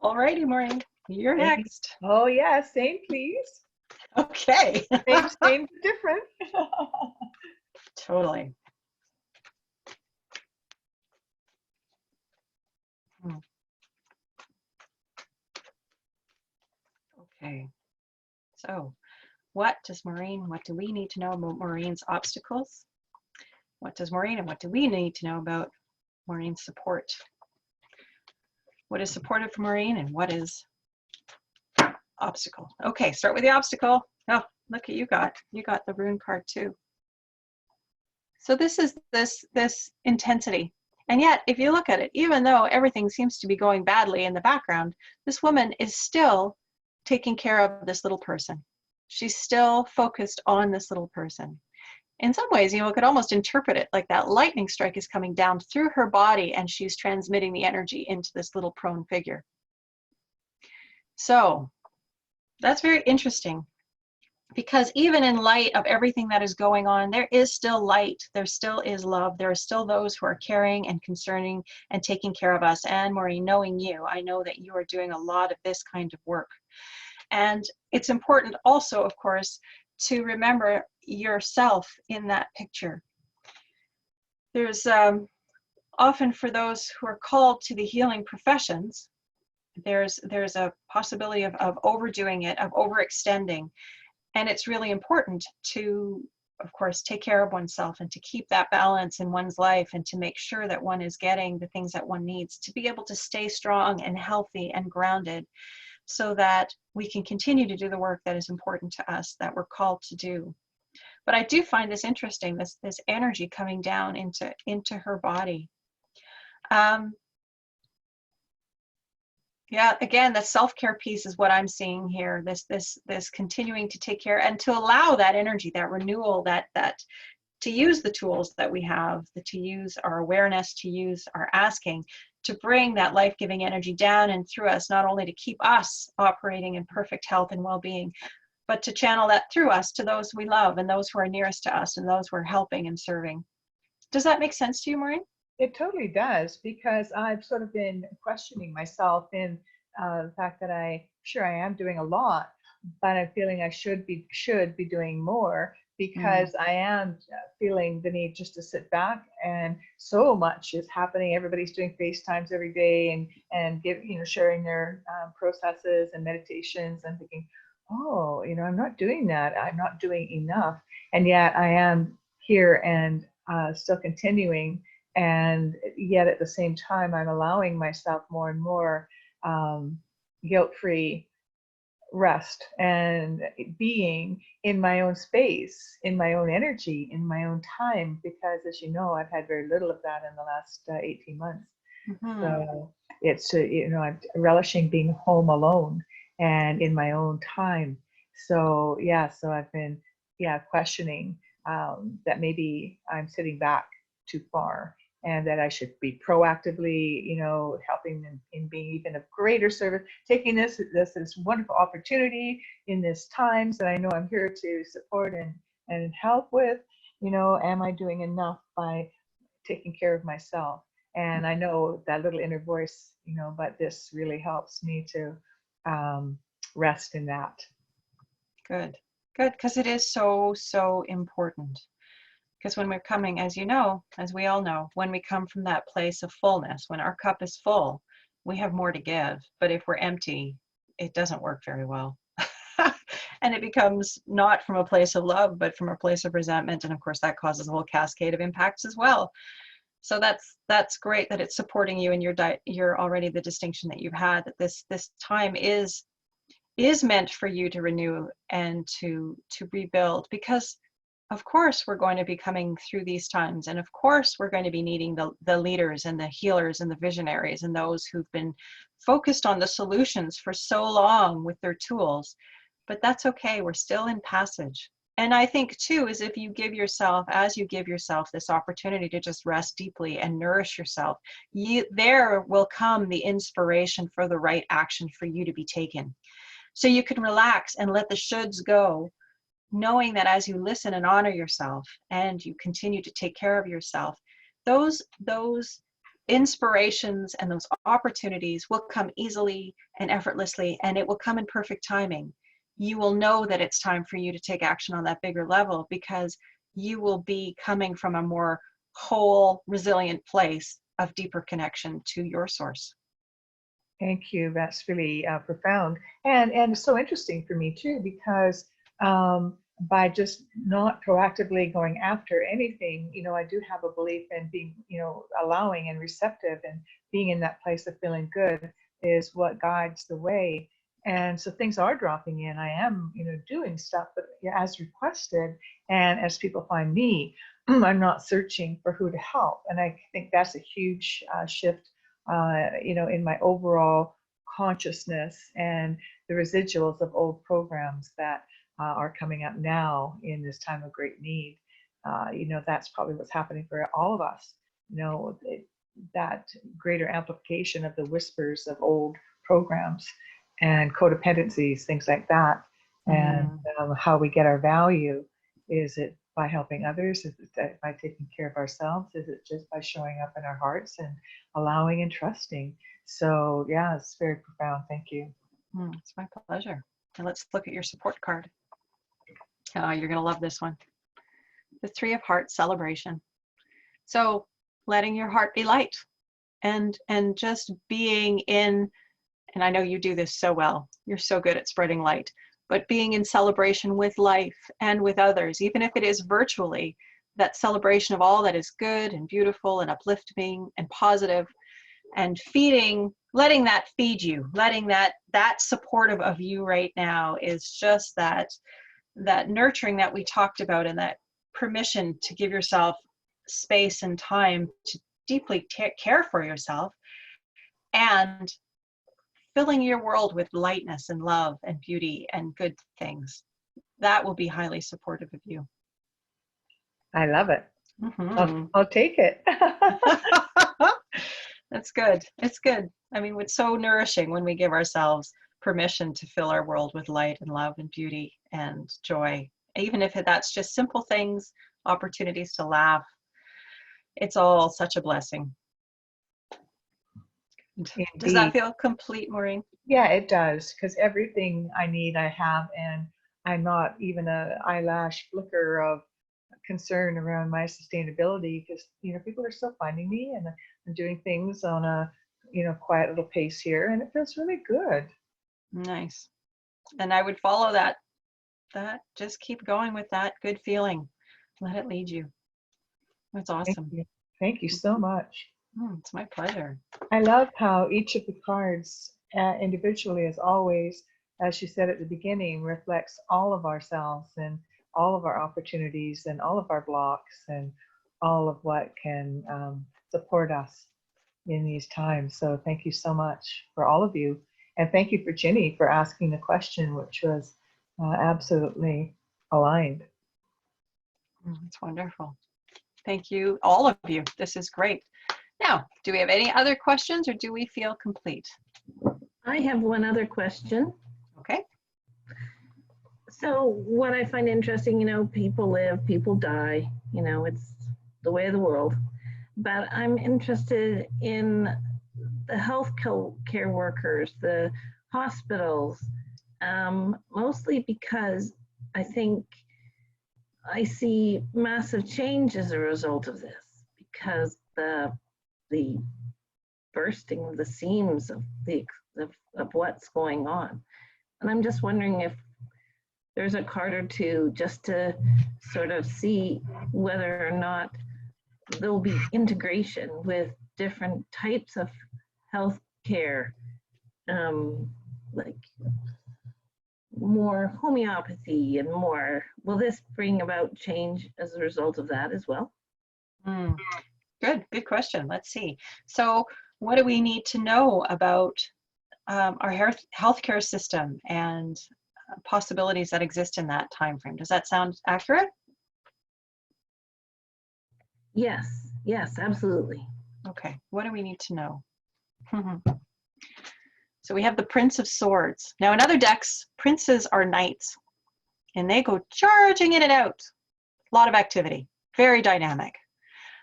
All righty, Maureen, you're Thank you. next. Oh yeah, same please. Okay. Same, different. Totally. Okay. So what do we need to know about Maureen's obstacles? What does Maureen and what do we need to know about Maureen's support? What is supportive for Maureen and what is obstacle? Okay, start with the obstacle. Oh, look at you got the rune card too. So this is this intensity. And yet, if you look at it, even though everything seems to be going badly in the background, this woman is still taking care of this little person. She's still focused on this little person. In some ways, you could almost interpret it like that lightning strike is coming down through her body and she's transmitting the energy into this little prone figure. So that's very interesting, because even in light of everything that is going on, there is still light, there still is love, there are still those who are caring and concerning and taking care of us. And Maureen, knowing you, I know that you are doing a lot of this kind of work. And it's important also, of course, to remember yourself in that picture. There's often, for those who are called to the healing professions, there's a possibility of overdoing it, of overextending. And it's really important to, of course, take care of oneself and to keep that balance in one's life and to make sure that one is getting the things that one needs to be able to stay strong and healthy and grounded, so that we can continue to do the work that is important to us, that we're called to do. But I do find this interesting, this energy coming down into her body. Yeah, again, the self-care piece is what I'm seeing here. This continuing to take care and to allow that energy, that renewal, that to use the tools that we have, to use our awareness, to use our asking, to bring that life-giving energy down and through us, not only to keep us operating in perfect health and well-being, but to channel that through us to those we love and those who are nearest to us and those we're helping and serving. Does that make sense to you, Maureen? It totally does, because I've sort of been questioning myself in the fact that I am doing a lot, but I'm feeling I should be doing more, because I am feeling the need just to sit back, and so much is happening. Everybody's doing FaceTimes every day and sharing their processes and meditations, and thinking, oh, I'm not doing that. I'm not doing enough, and yet I am here and still continuing. And yet at the same time, I'm allowing myself more and more guilt-free rest and being in my own space, in my own energy, in my own time, because as you know, I've had very little of that in the last 18 months. Mm-hmm. So it's, I'm relishing being home alone and in my own time. So yeah, so I've been questioning that maybe I'm sitting back too far, and that I should be proactively, helping them in being even of greater service, taking this wonderful opportunity in this times that I know I'm here to support and help with. Am I doing enough by taking care of myself? And I know that little inner voice, but this really helps me to rest in that. Good, because it is so, so important. Because when we're coming, as you know, as we all know, when we come from that place of fullness, when our cup is full, we have more to give. But if we're empty, it doesn't work very well. And it becomes not from a place of love, but from a place of resentment. And of course, that causes a whole cascade of impacts as well. So that's great that it's supporting you in you're already the distinction that you've had, that this time is meant for you to renew and to rebuild, because of course we're going to be coming through these times, and of course we're going to be needing the leaders and the healers and the visionaries and those who've been focused on the solutions for so long with their tools. But that's okay, we're still in passage. And I think too is if you give yourself this opportunity to just rest deeply and nourish yourself, there will come the inspiration for the right action for you to be taken. So you can relax and let the shoulds go, knowing that as you listen and honor yourself and you continue to take care of yourself, those inspirations and those opportunities will come easily and effortlessly, and it will come in perfect timing. You will know that it's time for you to take action on that bigger level, because you will be coming from a more whole, resilient place of deeper connection to your source. Thank you. That's really profound and so interesting for me too, because by just not proactively going after anything, I do have a belief in being, allowing and receptive, and being in that place of feeling good is what guides the way. And so things are dropping in. I am, doing stuff, but as requested, and as people find me, I'm not searching for who to help. And I think that's a huge shift, in my overall consciousness, and the residuals of old programs that are coming up now in this time of great need. That's probably what's happening for all of us. That greater amplification of the whispers of old programs and codependencies, things like that. And how we get our value. Is it by helping others? Is it by taking care of ourselves? Is it just by showing up in our hearts and allowing and trusting? So yeah, it's very profound. Thank you. It's my pleasure. And let's look at your support card. You're going to love this one. The Three of Hearts celebration. So letting your heart be light, and just being in, and I know you do this so well, you're so good at spreading light, but being in celebration with life and with others, even if it is virtually, that celebration of all that is good and beautiful and uplifting and positive, and letting that feed you, letting that supportive of you right now is just that nurturing that we talked about, and that permission to give yourself space and time to deeply care for yourself, and filling your world with lightness and love and beauty and good things. That will be highly supportive of you. I love it. Mm-hmm. I'll take it. That's good. It's good. I mean, it's so nourishing when we give ourselves permission to fill our world with light and love and beauty and joy. Even if that's just simple things, opportunities to laugh. It's all such a blessing. Does that feel complete, Maureen? Yeah, it does, because everything I need, I have, and I'm not even an eyelash flicker of concern around my sustainability, because people are still finding me, and I'm doing things on a quiet little pace here, and it feels really good. Nice. And I would follow that just keep going with that good feeling. Let it lead you. That's awesome. Thank you so much. It's my pleasure. I love how each of the cards individually, as always, as you said at the beginning, reflects all of ourselves and all of our opportunities and all of our blocks and all of what can support us in these times. So thank you so much for all of you. And thank you for Ginny for asking the question, which was absolutely aligned. It's wonderful. Thank you, all of you. This is great. Now, do we have any other questions, or do we feel complete? I have one other question. Okay. So what I find interesting, people live, people die, it's the way of the world. But I'm interested in the health care workers, the hospitals, mostly because I think I see massive change as a result of this, because the bursting of the seams of what's going on. And I'm just wondering if there's a card or two just to sort of see whether or not there'll be integration with different types of health care, like more homeopathy and more. Will this bring about change as a result of that as well? Good question. Let's see. So what do we need to know about our healthcare system and possibilities that exist in that time frame? Does that sound accurate? Yes, absolutely. Okay, what do we need to know? So we have the Prince of Swords. Now in other decks, princes are knights, and they go charging in and out. A lot of activity, very dynamic.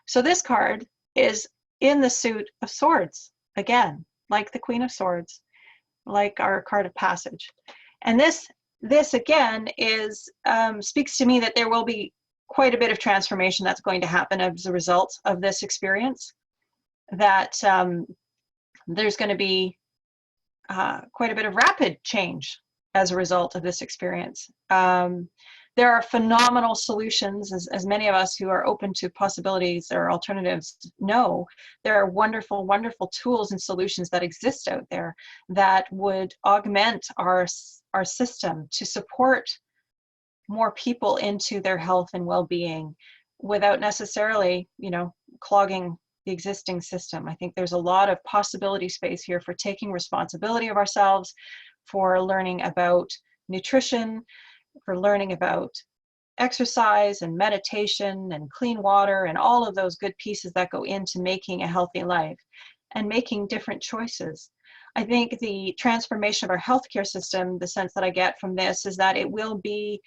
So this card is in the suit of swords, again, like the Queen of Swords, like our card of passage. And this again is speaks to me that there will be quite a bit of transformation that's going to happen as a result of this experience, that there's going to be quite a bit of rapid change as a result of this experience. there are phenomenal solutions, as many of us who are open to possibilities or alternatives know. There are wonderful, wonderful tools and solutions that exist out there that would augment our system to support more people into their health and well-being without necessarily, clogging the existing system. I think there's a lot of possibility space here for taking responsibility of ourselves, for learning about nutrition, for learning about exercise and meditation and clean water and all of those good pieces that go into making a healthy life and making different choices. I think the transformation of our healthcare system, the sense that I get from this is that it will be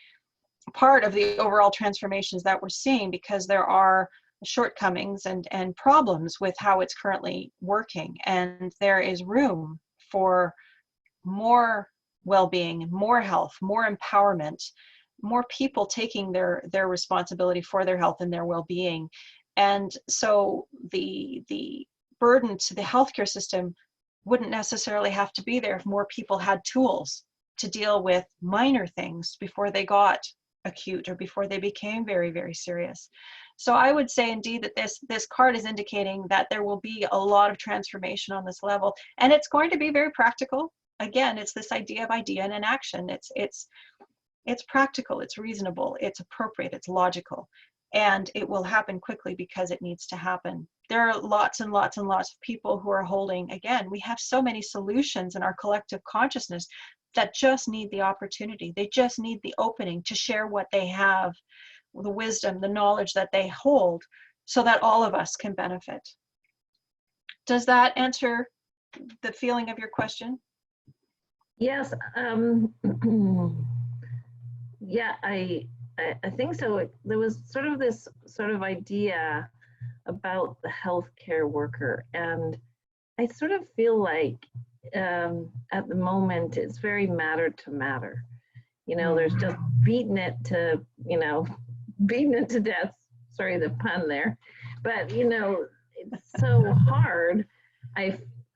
part of the overall transformations that we're seeing, because there are shortcomings and problems with how it's currently working. And there is room for more well-being, more health, more empowerment, more people taking their responsibility for their health and their well-being. And so the burden to the healthcare system wouldn't necessarily have to be there if more people had tools to deal with minor things before they got acute or before they became very, very serious. So I would say indeed that this card is indicating that there will be a lot of transformation on this level, and it's going to be very practical. Again, it's this idea of idea and an action. It's practical, it's reasonable, it's appropriate, it's logical, and it will happen quickly because it needs to happen. There are lots and lots and lots of people who are holding, again, we have so many solutions in our collective consciousness that just need the opportunity. They just need the opening to share what they have, the wisdom, the knowledge that they hold, so that all of us can benefit. Does that answer the feeling of your question? Yes. Yeah, I think so. There was sort of this sort of idea about the healthcare worker, and I sort of feel like at the moment it's very matter to matter. There's just beating it to death. Sorry, the pun there, but it's so hard.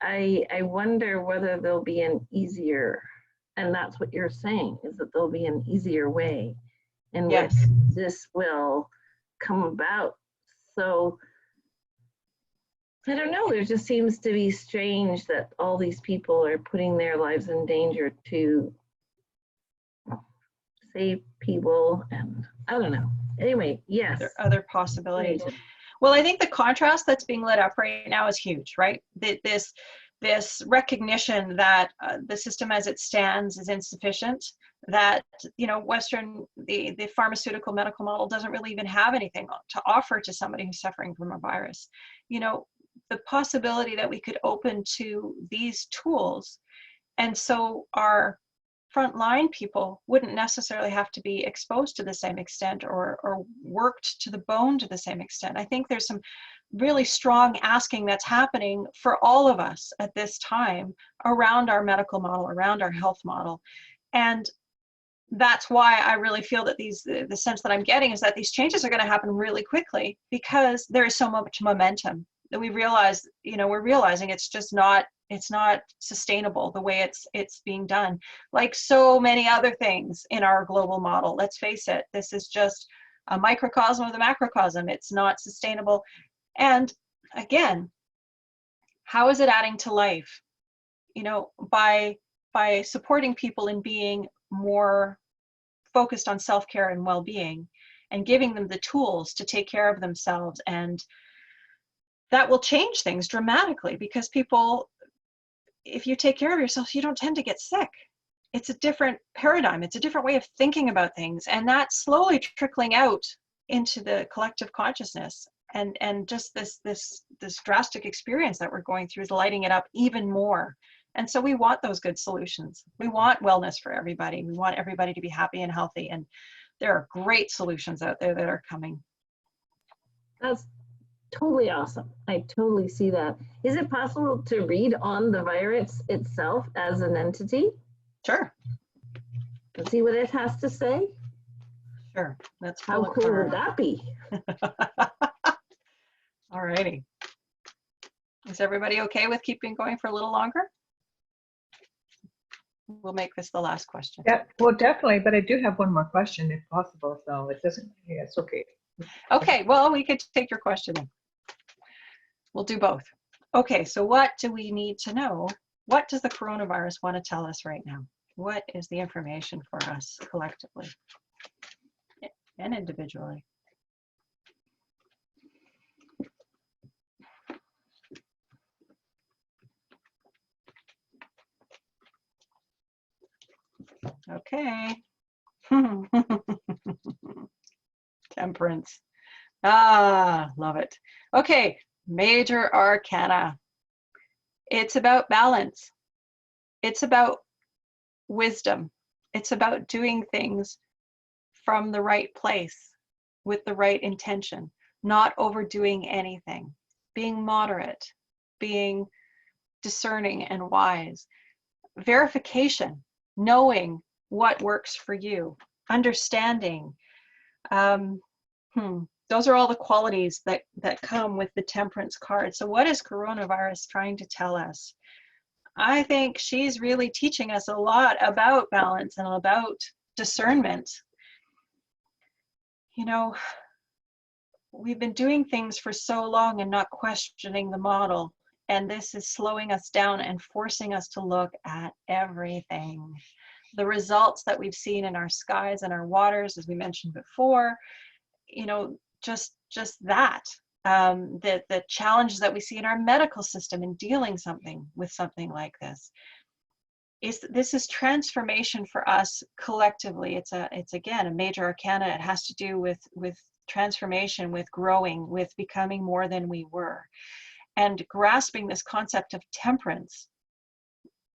I wonder whether there'll be an easier, and that's what you're saying, is that there'll be an easier way in which this will come about. So I don't know, there just seems to be strange that all these people are putting their lives in danger to save people, and I don't know. Anyway, yes. There are other possibilities. Well, I think the contrast that's being lit up right now is huge, right? This recognition that the system as it stands is insufficient, that the pharmaceutical medical model doesn't really even have anything to offer to somebody who's suffering from a virus. The possibility that we could open to these tools, and so our frontline people wouldn't necessarily have to be exposed to the same extent or worked to the bone to the same extent. I think there's some really strong asking that's happening for all of us at this time around our medical model, around our health model. And that's why I really feel that the sense that I'm getting is that these changes are going to happen really quickly, because there is so much momentum that we're realizing it's not sustainable the way it's being done. Like so many other things in our global model, let's face it, this is just a microcosm of the macrocosm. It's not sustainable. And again, how is it adding to life? By supporting people in being more focused on self-care and well-being, and giving them the tools to take care of themselves. And that will change things dramatically, because people, if you take care of yourself, you don't tend to get sick. It's a different paradigm. It's a different way of thinking about things. And that's slowly trickling out into the collective consciousness. And just this drastic experience that we're going through is lighting it up even more. And so we want those good solutions. We want wellness for everybody. We want everybody to be happy and healthy. And there are great solutions out there that are coming. That's totally awesome. I totally see that. Is it possible to read on the virus itself as an entity? Sure. And see what it has to say? Sure. That's how cool would that be? All righty. Is everybody okay with keeping going for a little longer? we'll make this the last question. Yeah, well, definitely, but I do have one more question if possible, so it doesn't, yeah, it's okay. Okay, well, we could take your question then. We'll do both. Okay, so what do we need to know? What does the coronavirus want to tell us right now? What is the information for us collectively and individually? Okay. Temperance. Ah, love it. Okay, major arcana. It's about balance. It's about wisdom. It's about doing things from the right place with the right intention, not overdoing anything, being moderate, being discerning and wise. Verification, knowing what works for you, understanding. Those are all the qualities that come with the temperance card. So what is coronavirus trying to tell us? I think she's really teaching us a lot about balance and about discernment. You know, we've been doing things for so long and not questioning the model. And this is slowing us down and forcing us to look at everything. The results that we've seen in our skies and our waters, as we mentioned before, you know, just that. The challenges that we see in our medical system in dealing with something like this. This is transformation for us collectively. It's again a major arcana. It has to do with transformation, with growing, with becoming more than we were, and grasping this concept of temperance.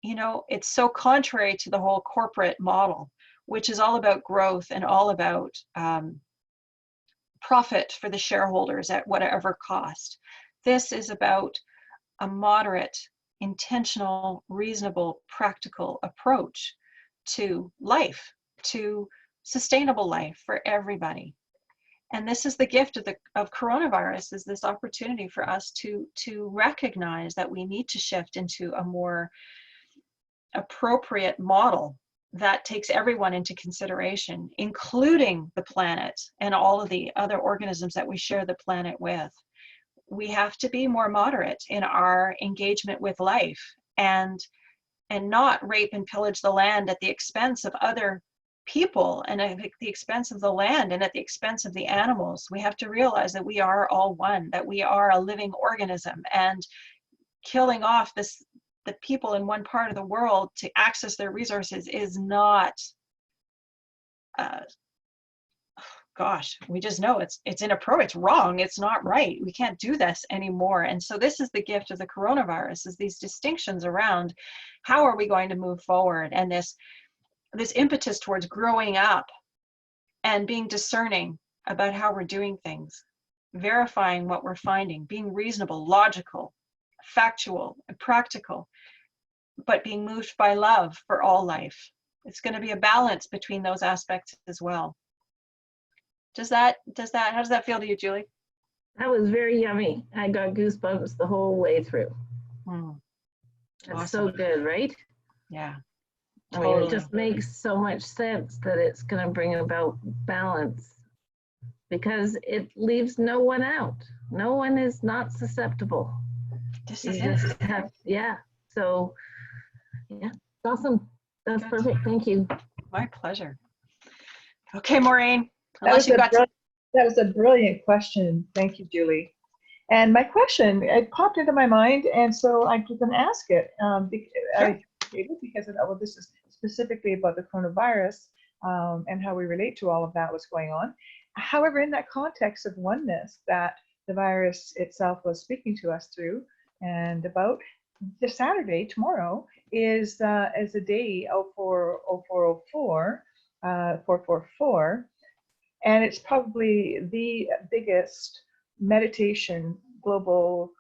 You know, it's so contrary to the whole corporate model, which is all about growth and all about profit for the shareholders at whatever cost. This is about a moderate, intentional, reasonable, practical approach to life, to sustainable life for everybody. And this is the gift of coronavirus, is this opportunity for us to recognize that we need to shift into a more appropriate model that takes everyone into consideration, including the planet and all of the other organisms that we share the planet with. We have to be more moderate in our engagement with life and not rape and pillage the land at the expense of other people and at the expense of the land and at the expense of the animals. We have to realize that we are all one, that we are a living organism, and killing off the people in one part of the world to access their resources is not, gosh, we just know it's inappropriate, it's wrong, it's not right. We can't do this anymore. And so this is the gift of the coronavirus, is these distinctions around how are we going to move forward, and this impetus towards growing up and being discerning about how we're doing things, verifying what we're finding, being reasonable, logical, factual, and practical, but being moved by love for all life. It's going to be a balance between those aspects as well. How does that feel to you, Julie? That was very yummy. I got goosebumps the whole way through. That's Awesome. so good, right? Yeah. I mean, it just makes so much sense that it's going to bring about balance, because it leaves no one out. No one is not susceptible. This is it. Yeah. So, yeah, awesome. That's perfect. Thank you. My pleasure. Okay, Maureen. That was a brilliant question. Thank you, Julie. And my question, it popped into my mind, and so I'm going to ask it because this is specifically about the coronavirus and how we relate to all of that, what's going on. However, in that context of oneness that the virus itself was speaking to us through and about, this Saturday, tomorrow, is a day 0404, 444, and it's probably the biggest meditation, global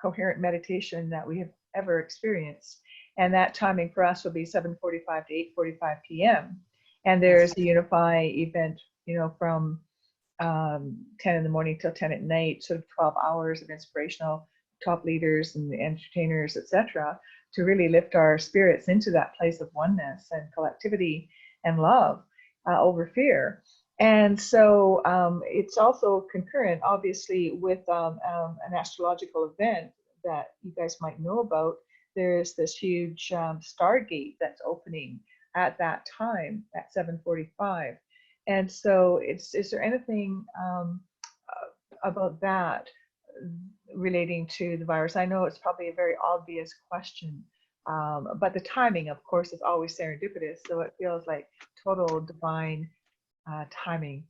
coherent meditation that we have ever experienced. And that timing for us will be 7:45 to 8:45 p.m. And there's the Unify event, from 10 in the morning till 10 at night, sort of 12 hours of inspirational top leaders and the entertainers, etc. to really lift our spirits into that place of oneness and collectivity and love over fear. And so it's also concurrent, obviously, with an astrological event that you guys might know about. There's this huge stargate that's opening at that time at 7:45. And so is there anything about that relating to the virus? I know it's probably a very obvious question, but the timing, of course, is always serendipitous. So it feels like total divine timing.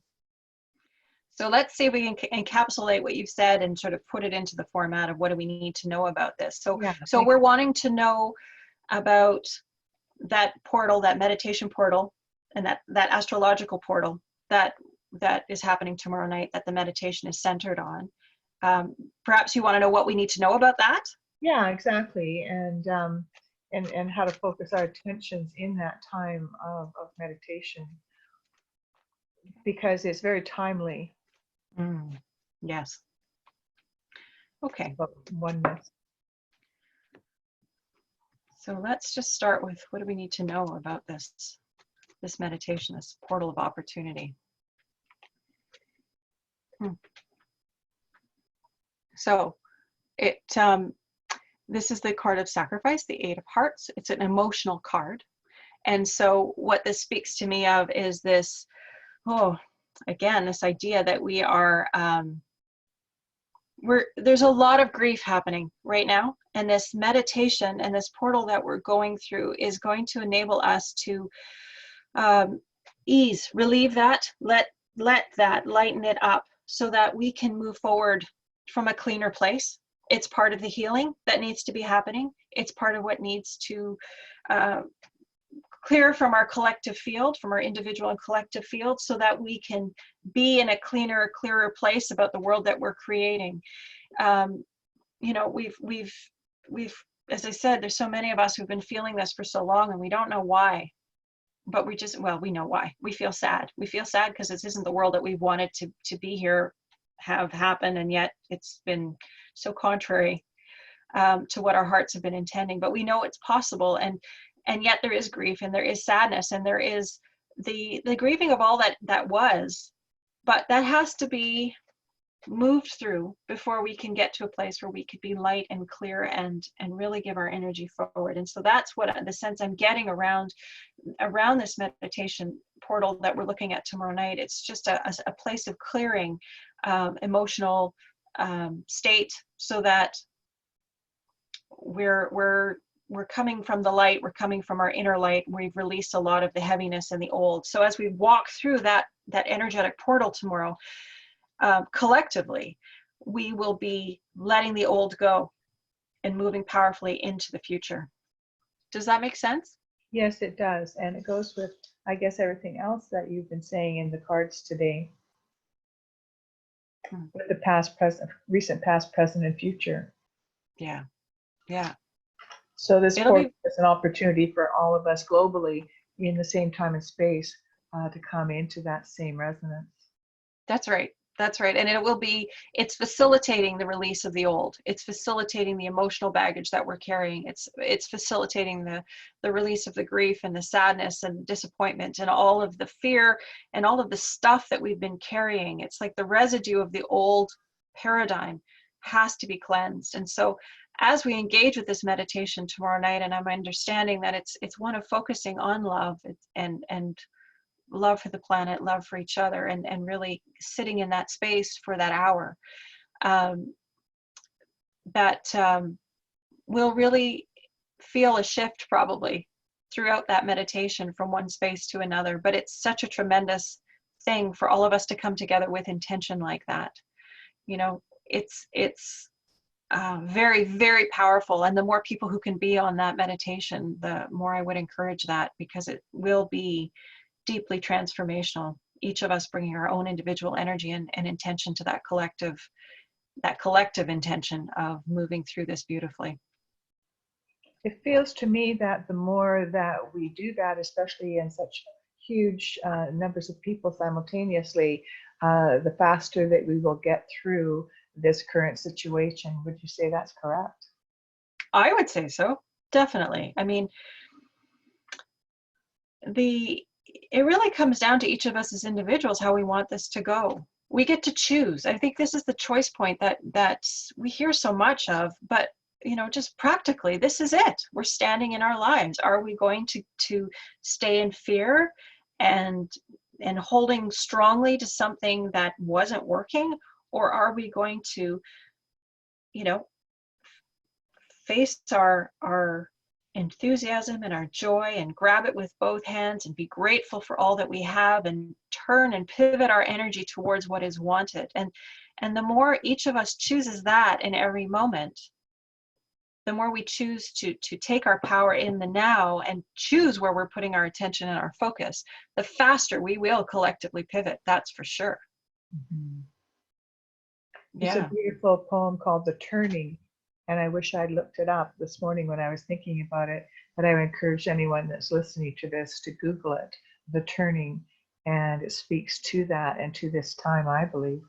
So let's see if we can encapsulate what you've said and sort of put it into the format of what do we need to know about this. So, Yeah, so we're wanting to know about that portal, that meditation portal, and that astrological portal that is happening tomorrow night, that the meditation is centered on. Perhaps you want to know what we need to know about that? Yeah, exactly. And how to focus our attentions in that time of meditation, because it's very timely. Yes. Okay. About oneness. So let's just start with what do we need to know about this meditation, this portal of opportunity. So this is the card of sacrifice, the Eight of Hearts. It's an emotional card. And so what this speaks to me of is this, again, this idea that we are, there's a lot of grief happening right now. And this meditation and this portal that we're going through is going to enable us to relieve that, let that, lighten it up so that we can move forward from a cleaner place. It's part of the healing that needs to be happening. It's part of what needs to clear from our collective field, from our individual and collective field, so that we can be in a cleaner, clearer place about the world that we're creating. You know, we've, as I said, there's so many of us who've been feeling this for so long and we don't know why, but we know why. We feel sad. We feel sad because this isn't the world that we've wanted to be here, have happen, and yet it's been so contrary to what our hearts have been intending. But we know it's possible, and yet there is grief and there is sadness and there is the grieving of all that was, but that has to be moved through before we can get to a place where we could be light and clear and really give our energy forward. And so that's what the sense I'm getting around this meditation portal that we're looking at tomorrow night. It's just a place of clearing emotional state, so that we're coming from the light, we're coming from our inner light. We've released a lot of the heaviness and the old. So as we walk through that energetic portal tomorrow, collectively, we will be letting the old go and moving powerfully into the future. Does that make sense? Yes, it does. And it goes with, I guess, everything else that you've been saying in the cards today. With the past, present, recent, past, present, and future. Yeah. So this portal is an opportunity for all of us globally in the same time and space to come into that same resonance. That's right. And it's facilitating the release of the old. It's facilitating the emotional baggage that we're carrying. It's facilitating the release of the grief and the sadness and disappointment and all of the fear and all of the stuff that we've been carrying. It's like the residue of the old paradigm has to be cleansed. And so as we engage with this meditation tomorrow night, and I'm understanding that it's one of focusing on love and love for the planet, love for each other, and really sitting in that space for that hour, we'll really feel a shift probably throughout that meditation from one space to another. But it's such a tremendous thing for all of us to come together with intention like that. You know, it's very, very powerful. And the more people who can be on that meditation, the more I would encourage that, because it will be deeply transformational. Each of us bringing our own individual energy and intention to that collective intention of moving through this beautifully. It feels to me that the more that we do that, especially in such huge numbers of people simultaneously, the faster that we will get through this current situation. Would you say that's correct? I would say so. Definitely. I mean, it really comes down to each of us as individuals how we want this to go. We get to choose. I think this is the choice point that we hear so much of, but just practically, this is it. We're standing in our lives. Are we going to stay in fear and holding strongly to something that wasn't working, or are we going to, face our enthusiasm and our joy and grab it with both hands and be grateful for all that we have and turn and pivot our energy towards what is wanted. And the more each of us chooses that in every moment, the more we choose to take our power in the now and choose where we're putting our attention and our focus, the faster we will collectively pivot, that's for sure. Mm-hmm. Yeah. It's a beautiful poem called The Turning, and I wish I'd looked it up this morning when I was thinking about it, but I would encourage anyone that's listening to this to Google it, The Turning, and it speaks to that and to this time, I believe,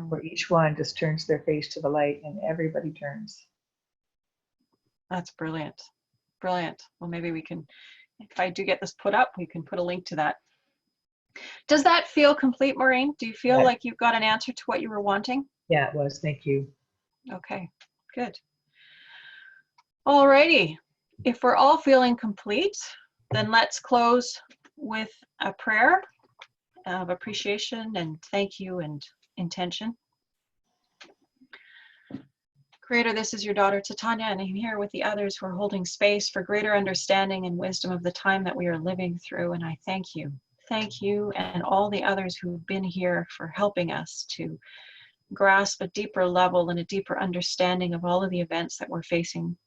where each one just turns their face to the light and everybody turns. That's brilliant. Brilliant. Well, maybe we can, if I do get this put up, we can put a link to that. Does that feel complete, Maureen? Do you feel Yeah. like you've got an answer to what you were wanting? Yeah, it was. Thank you. Okay, good. All righty. If we're all feeling complete, then let's close with a prayer of appreciation and thank you and intention. Creator, this is your daughter Titania, and I'm here with the others who are holding space for greater understanding and wisdom of the time that we are living through, and I thank you. Thank you and all the others who've been here for helping us to grasp a deeper level and a deeper understanding of all of the events that we're facing,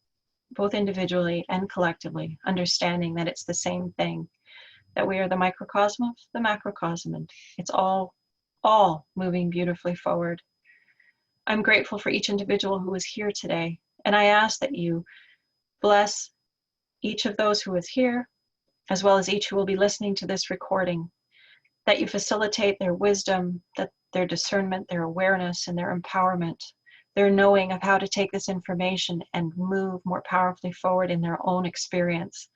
both individually and collectively, understanding that it's the same thing, that we are the microcosm of the macrocosm, and it's all moving beautifully forward. I'm grateful for each individual who is here today, and I ask that you bless each of those who is here, as well as each who will be listening to this recording, that you facilitate their wisdom, that their discernment, their awareness, and their empowerment, their knowing of how to take this information and move more powerfully forward in their own experience,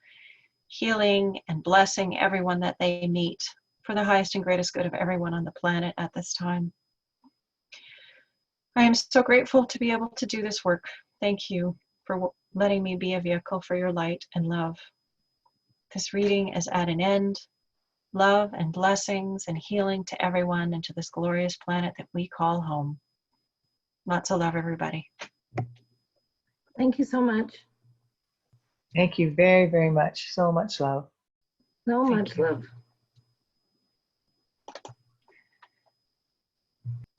healing and blessing everyone that they meet for the highest and greatest good of everyone on the planet at this time. I am so grateful to be able to do this work. Thank you for letting me be a vehicle for your light and love. This reading is at an end. Love and blessings and healing to everyone and to this glorious planet that we call home. Lots of love, everybody. Thank you so much. Thank you very, very much. So much love. So Thank much you. love.